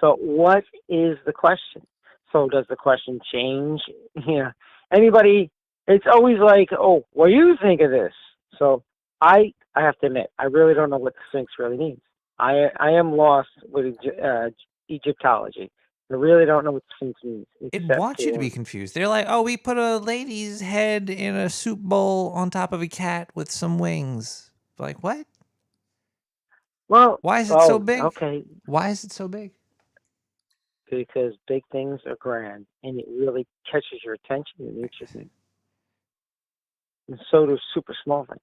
So what is the question? So does the question change? Yeah. Anybody? It's always like, oh, what do you think of this? So I have to admit, I really don't know what the Sphinx really means. I am lost with Egyptology. I really don't know what the Sphinx means. It wants you to be confused. They're like, oh, we put a lady's head in a soup bowl on top of a cat with some wings. Like, what? Well, why is it so big? Okay. Why is it so big? Because big things are grand, and it really catches your attention and interesting. And so do super small things.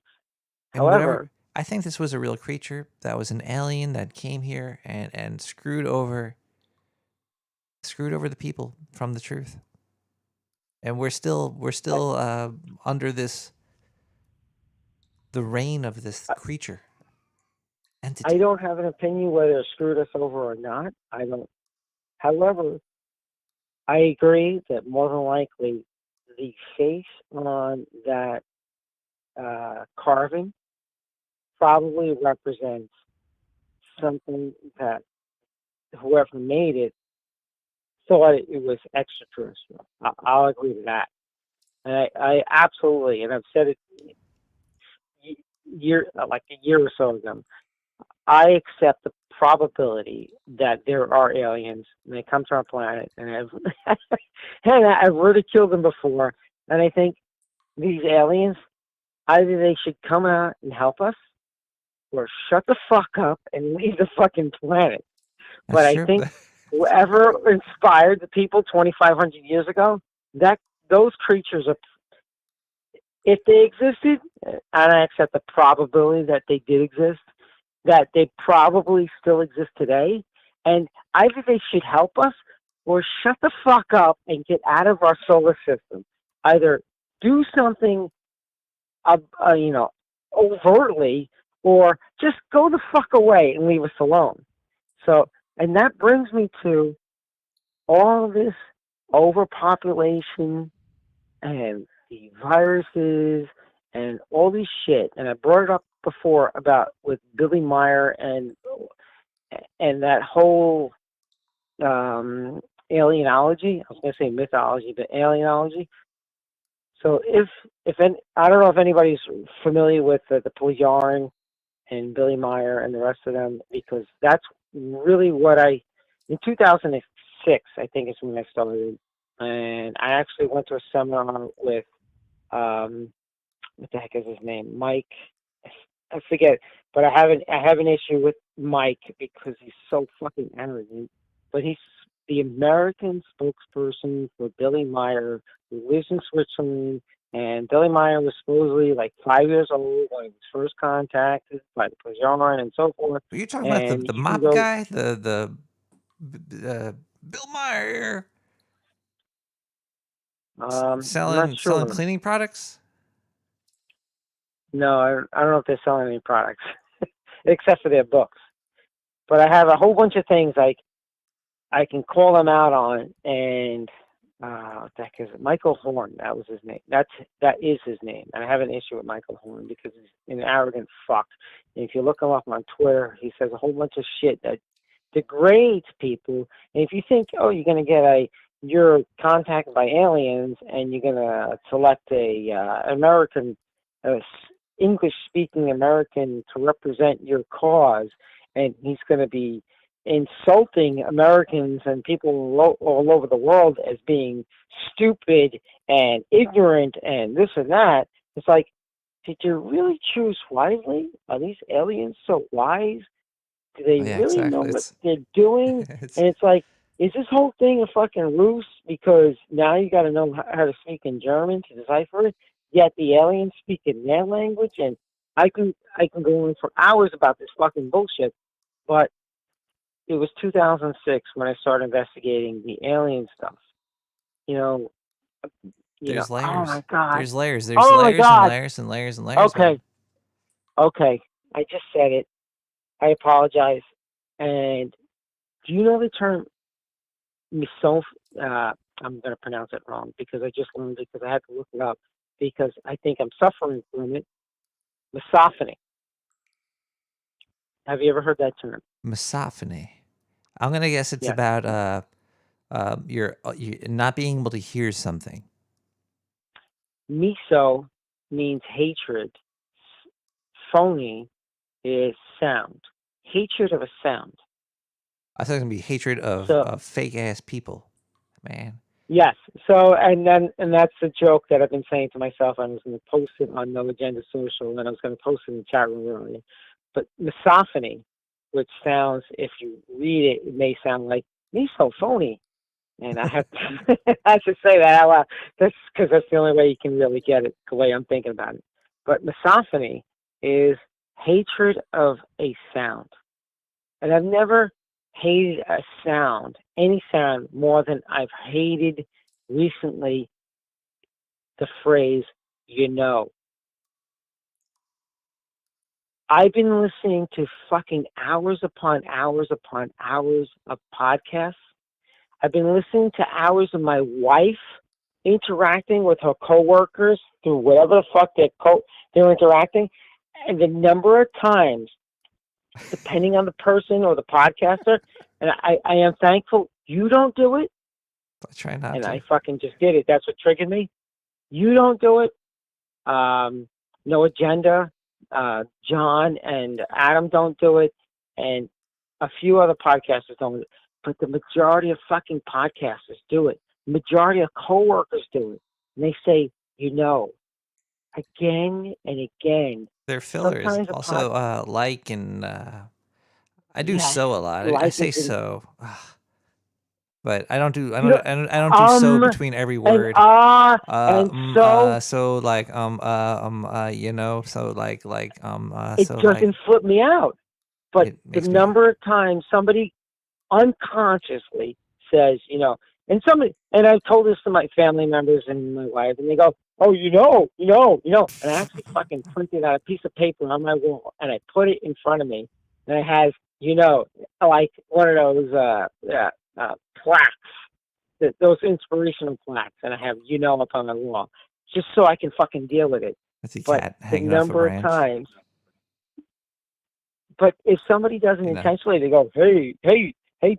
And However, I think this was a real creature that was an alien that came here and screwed over the people from the truth. And we're still under the reign of this creature entity. I don't have an opinion whether it screwed us over or not. I don't. However, I agree that more than likely the face on that carving probably represents something that whoever made it thought it was extraterrestrial. I'll agree to that. And I absolutely, and I've said it like a year or so ago, I accept the probability that there are aliens and they come to our planet, and I've ridiculed them before, and I think these aliens, either they should come out and help us or shut the fuck up and leave the fucking planet. But I think whoever inspired the people 2,500 years ago, that those creatures are, if they existed, and I accept the probability that they did exist, that they probably still exist today, and either they should help us or shut the fuck up and get out of our solar system. Either do something, overtly, or just go the fuck away and leave us alone. So, and that brings me to all this overpopulation and the viruses and all this shit. And I brought it up before about with Billy Meyer and and that whole alienology. I was going to say mythology, but alienology. So I don't know if anybody's familiar with the Yarn and Billy Meyer and the rest of them, because that's really what in 2006, I think is when I started, and I actually went to a seminar with what the heck is his name? Mike. I forget, but I have an issue with Mike because he's so fucking arrogant. But he's the American spokesperson for Billy Meyer, who lives in Switzerland. And Billy Meyer was supposedly like 5 years old when he was first contacted by the Pajorn and so forth. Are you talking about the mop guy? The Bill Meyer I'm not selling sure. cleaning products? No, I don't know if they're selling any products, except for their books. But I have a whole bunch of things I can call them out on, and what the heck is it? Michael Horn, that was his name. That is his name, and I have an issue with Michael Horn because he's an arrogant fuck. And if you look him up on Twitter, he says a whole bunch of shit that degrades people. And if you think, oh, you're contacted by aliens, and you're gonna select a American, English-speaking American to represent your cause, and he's going to be insulting Americans and people all over the world as being stupid and ignorant and this and that. It's like, did you really choose wisely? Are these aliens so wise? Do they really know what they're doing? And it's like, is this whole thing a fucking ruse? Because now you got to know how to speak in German to decipher it. Yet the aliens speak in their language, and I can go on for hours about this fucking bullshit. But it was 2006 when I started investigating the alien stuff. There's layers. Oh my God. There's layers. There's oh layers my God. and layers and layers and layers. Okay. Okay. I just said it. I apologize. And do you know the term I'm going to pronounce it wrong because I just learned it because I had to look it up because I think I'm suffering from it. Misophony. Have you ever heard that term? Misophony. I'm going to guess it's about you not being able to hear something. Miso means hatred. Phony is sound. Hatred of a sound. I thought it was going to be hatred of fake ass people. Man. Yes. So, and that's the joke that I've been saying to myself. I was going to post it on No Agenda Social, and I was going to post it in the chat room earlier. But misophony, which sounds, if you read it, it may sound like misophony. And I have to say that out loud. That's because that's the only way you can really get it, the way I'm thinking about it. But misophony is hatred of a sound. And I've never hated a sound, any sound, more than I've hated recently the phrase, you know. I've been listening to fucking hours upon hours upon hours of podcasts. I've been listening to hours of my wife interacting with her coworkers through whatever the fuck they're interacting. And the number of times, depending on the person or the podcaster, and I am thankful you don't do it. I try not and to. I fucking just did it. That's what triggered me. You don't do it. No Agenda. John and Adam don't do it. And a few other podcasters don't do it. But the majority of fucking podcasters do it. The majority of coworkers do it. And they say, you know, again and again. They're fillers. Sometimes Also, and I do so a lot. I say so, but I don't do. I don't do so between every word. So like you know. So like It so doesn't like, flip me out. But the makes me- number of times somebody unconsciously says, you know, and I've told this to my family members and my wife, and they go, oh, you know. And I actually fucking printed out a piece of paper on my wall, and I put it in front of me, and it has, you know, like one of those plaques, those inspirational plaques, and I have, you know, up on my wall, just so I can fucking deal with it. That's a but cat the hanging off a number of branch. times, But if somebody does it You know. intentionally, they go, hey,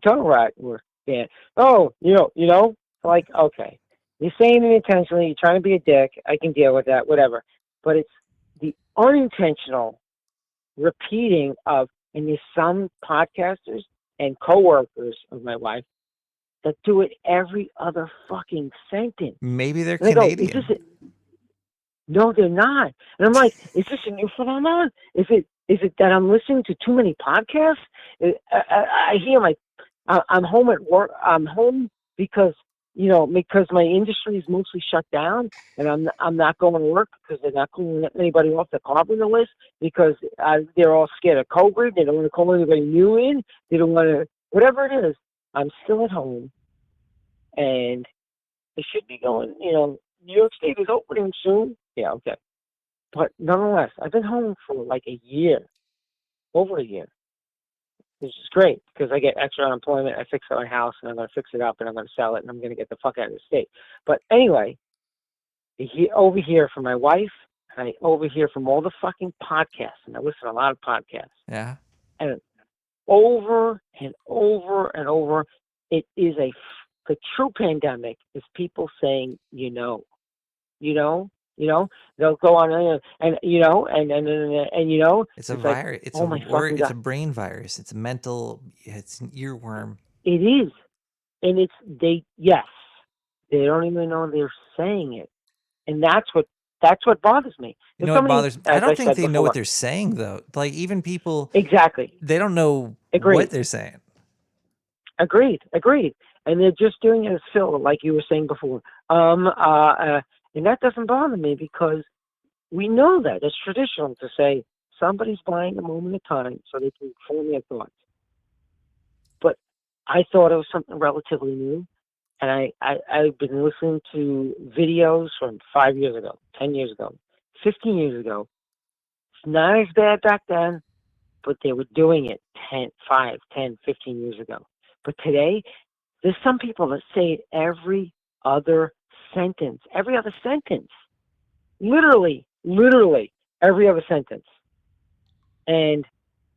tongue rat, or yeah, oh, like, okay, you're saying it intentionally, you're trying to be a dick. I can deal with that, whatever. But it's the unintentional repeating of, and there's some podcasters and coworkers of my wife that do it every other fucking sentence. Maybe they're And they go, Canadian. is this it? No, they're not. And I'm like, is this a new phenomenon? Is it that I'm listening to too many podcasts? I hear I'm home at work. I'm home because my industry is mostly shut down, and I'm not going to work because they're not calling anybody off the carpenter list because they're all scared of COVID. They don't want to call anybody new in. They don't want to, whatever it is. I'm still at home, and it should be going. New York State is opening soon. Yeah, okay. But nonetheless, I've been home for like a year, over a year, which is great because I get extra unemployment. I fix my house, and I'm going to fix it up, and I'm going to sell it, and I'm going to get the fuck out of the state. But anyway, over here from my wife, I overhear from all the fucking podcasts, and I listen to a lot of podcasts. Yeah. And over and over and over, it is the true pandemic is people saying, they'll go on and it's a like, virus. It's oh it's a brain virus. It's a mental. It's an earworm. It is, and they don't even know they're saying it, and that's what bothers me. You know what bothers me? I don't think they know what they're saying though. Like even people, exactly, they don't know what they're saying. Agreed, and they're just doing it as fill, like you were saying before. And that doesn't bother me because we know that it's traditional to say somebody's buying a moment of time so they can form their thoughts. But I thought it was something relatively new, and I've been listening to videos from 5 years ago, 10 years ago, 15 years ago. It's not as bad back then, but they were doing it 5, 10, 15 years ago. But today, there's some people that say it every other sentence, literally every other sentence. And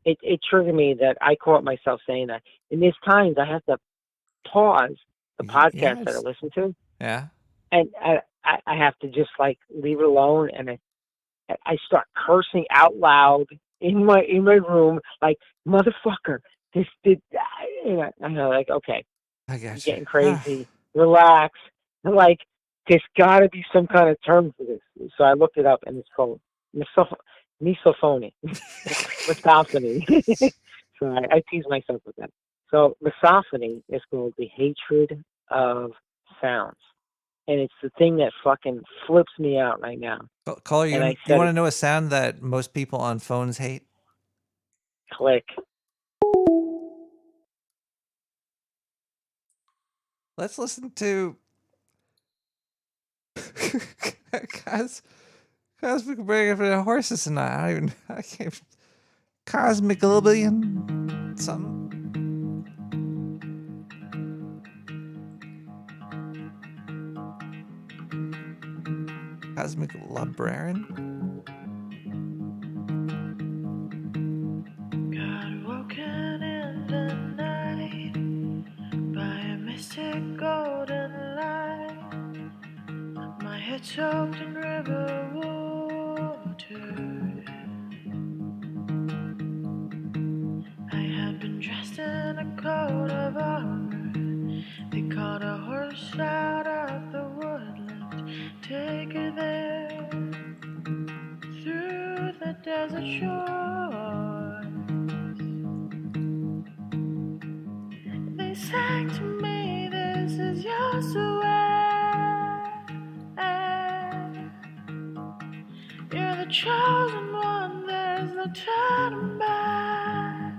it triggered me that I caught myself saying that. And there's times I have to pause the podcast that I listen to. Yeah. And I have to just like leave it alone, and I start cursing out loud in my room, like, motherfucker, this did, I'm like, okay, I got you. Getting crazy, relax. Like, there's got to be some kind of term for this. So I looked it up, and it's called misophony. Misophony. So I tease myself with that. So misophony is called the hatred of sounds. And it's the thing that fucking flips me out right now. Caller, you want to know a sound that most people on phones hate? Click. Let's listen to Cosmic Break for the Horses tonight. I can't. Cosmic Billion something. Cosmic Librarian. Got woken in the night by a mystic golden light. My head soaked in river water. I had been dressed in a coat of armor. They caught a horse out of the woodland. Take her there through the desert shores. They sang to me, this is your way. You're the chosen one, there's no turning back.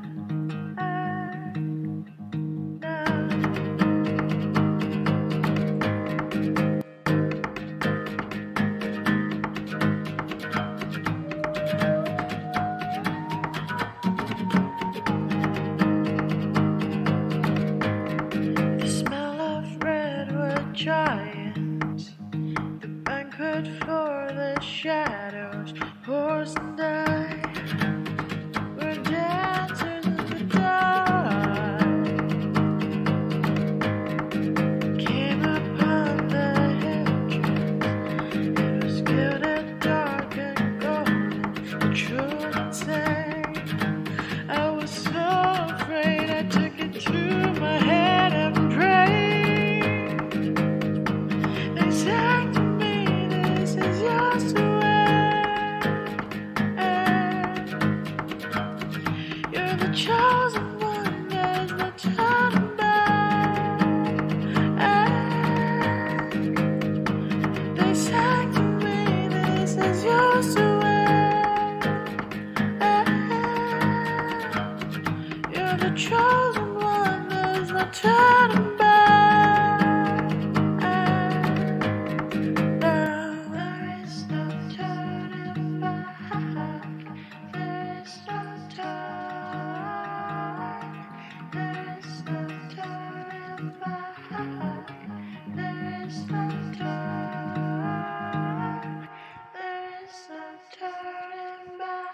The smell of redwood giants, the banquet for the shadows, pour chosen one, there's no turning back. Now there is no turning back. There is no turn. There is no turning back. There is no turn. There is no turning back.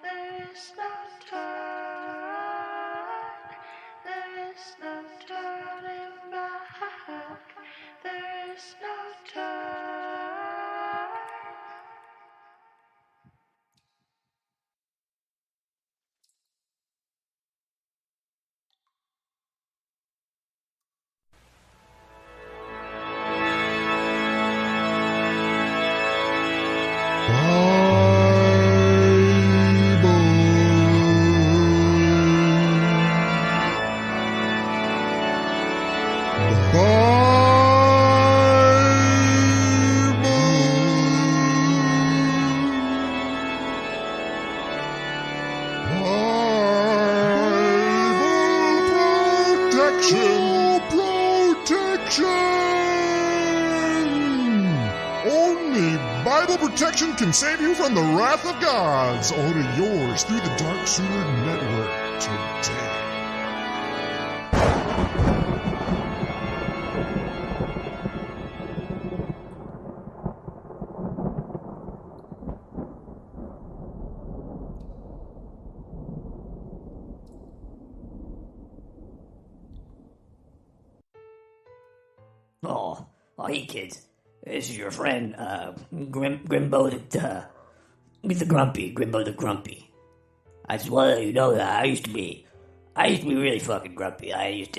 There is no turn. There is no turning back. There is no turn. Protection! Only Bible protection can save you from the wrath of gods. Order yours through the Dark Sewer Network today. Oh, hey kids. This is your friend, Grimbo the Grumpy, Grimbo the Grumpy. I just want to let you know that I used to be really fucking grumpy. I used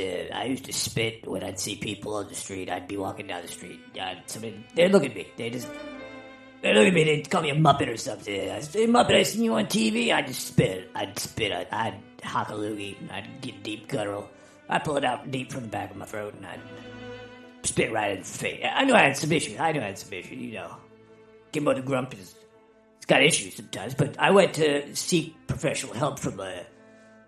to spit when I'd see people on the street. I'd be walking down the street. They'd look at me. They'd look at me. They'd call me a Muppet or something. I'd say, Muppet, I seen you on TV. I'd just spit. I'd hock a loogie. I'd get deep guttural. I'd pull it out deep from the back of my throat, and I'd spit right in the face. I knew I had some issues. You know. Gimbo the Grump it's got issues sometimes, but I went to seek professional help from a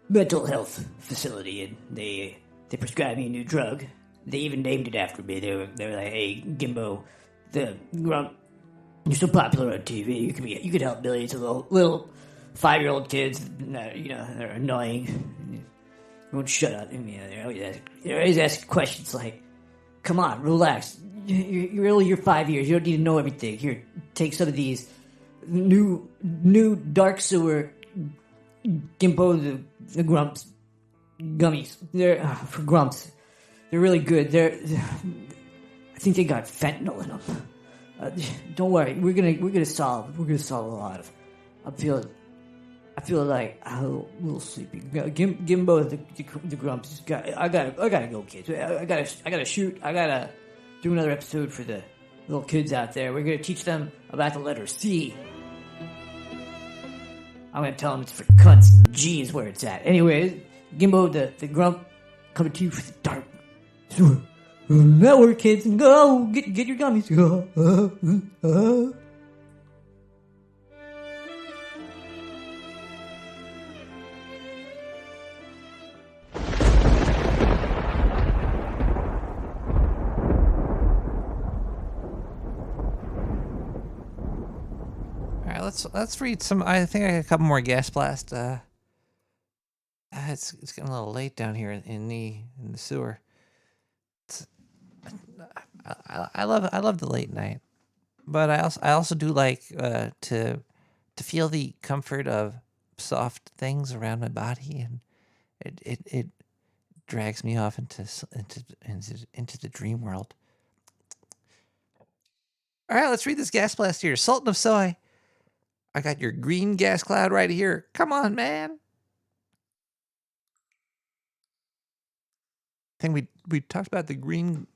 mental health facility, and they prescribed me a new drug. They even named it after me. They were like, "Hey, Gimbo the Grump, you're so popular on TV. You could help millions of little 5-year-old kids. They're annoying. You won't shut up. They're always asking questions like, come on, relax. You're only here 5 years. You don't need to know everything. Here, take some of these new Dark Sewer Gimbo the Grumps gummies. They're for Grumps. They're really good. I think they got fentanyl in them. Don't worry. We're gonna solve a lot of. I feel like I'm a little sleepy. Gimbo the Grumps. I gotta go, kids. I gotta shoot. I gotta do another episode for the little kids out there. We're gonna teach them about the letter C. I'm gonna tell them it's for cunts. G is where it's at. Anyways, Gimbo the Grump coming to you for the Dark Sewer Network, kids, and go get your gummies. Let's read some. I think I got a couple more gas blast. It's getting a little late down here in the sewer. I love the late night, but I also do like to feel the comfort of soft things around my body, and it drags me off into the dream world. All right, let's read this gas blast here. Sultan of Soy. I got your green gas cloud right here. Come on, man. I think we talked about the green.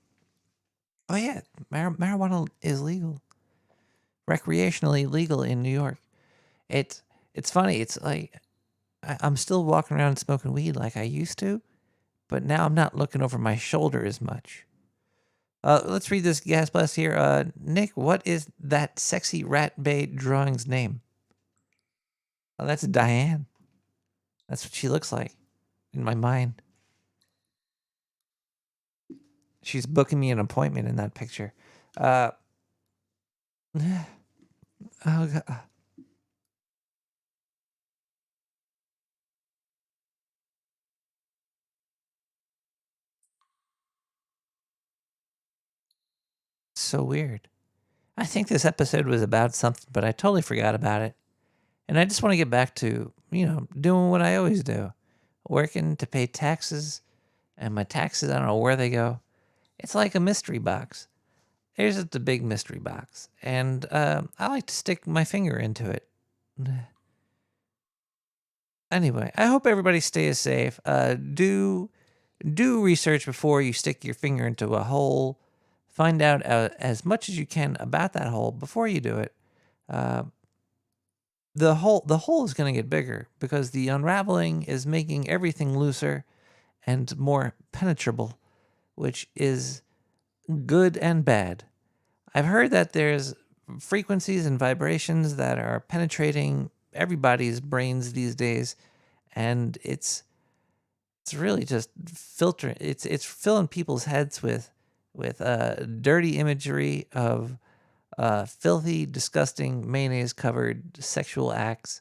Oh yeah, marijuana is legal, recreationally legal in New York. It's funny. It's like I'm still walking around smoking weed like I used to, but now I'm not looking over my shoulder as much. Let's read this gas blast here. Nick, what is that sexy rat bait drawing's name? Oh, that's Diane. That's what she looks like. in my mind. She's booking me an appointment in that picture. Oh, God. So weird. I think this episode was about something, but I totally forgot about it. And I just want to get back to, doing what I always do. Working to pay taxes. And my taxes, I don't know where they go. It's like a mystery box. Here's just a big mystery box. And I like to stick my finger into it. Anyway, I hope everybody stays safe. Do research before you stick your finger into a hole. Find out as much as you can about that hole before you do it. The hole is going to get bigger because the unraveling is making everything looser and more penetrable, which is good and bad. I've heard that there's frequencies and vibrations that are penetrating everybody's brains these days, and it's really just filtering. It's filling people's heads with dirty imagery of filthy, disgusting, mayonnaise-covered sexual acts,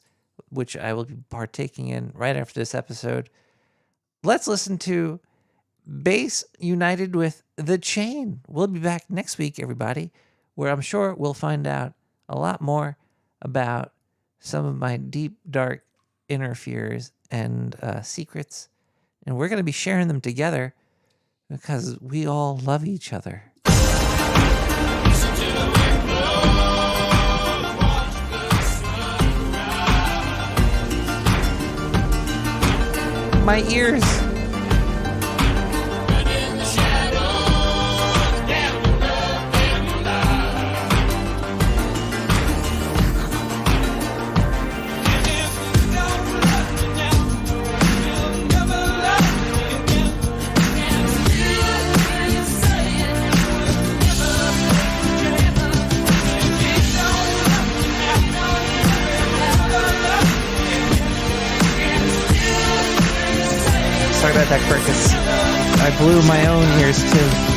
which I will be partaking in right after this episode. Let's listen to Bass united with The Chain. We'll be back next week, everybody, where I'm sure we'll find out a lot more about some of my deep, dark inner fears and secrets. And we're going to be sharing them together because we all love each other. My ears. Sorry about that, Kirkus. I blew my own ears too.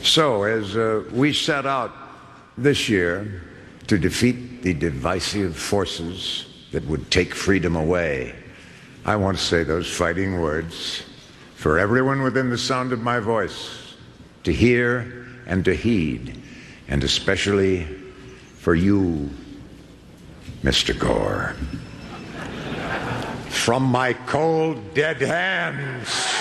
So, as we set out this year to defeat the divisive forces that would take freedom away. I want to say those fighting words for everyone within the sound of my voice, to hear and to heed, and especially for you, Mr. Gore. From my cold, dead hands.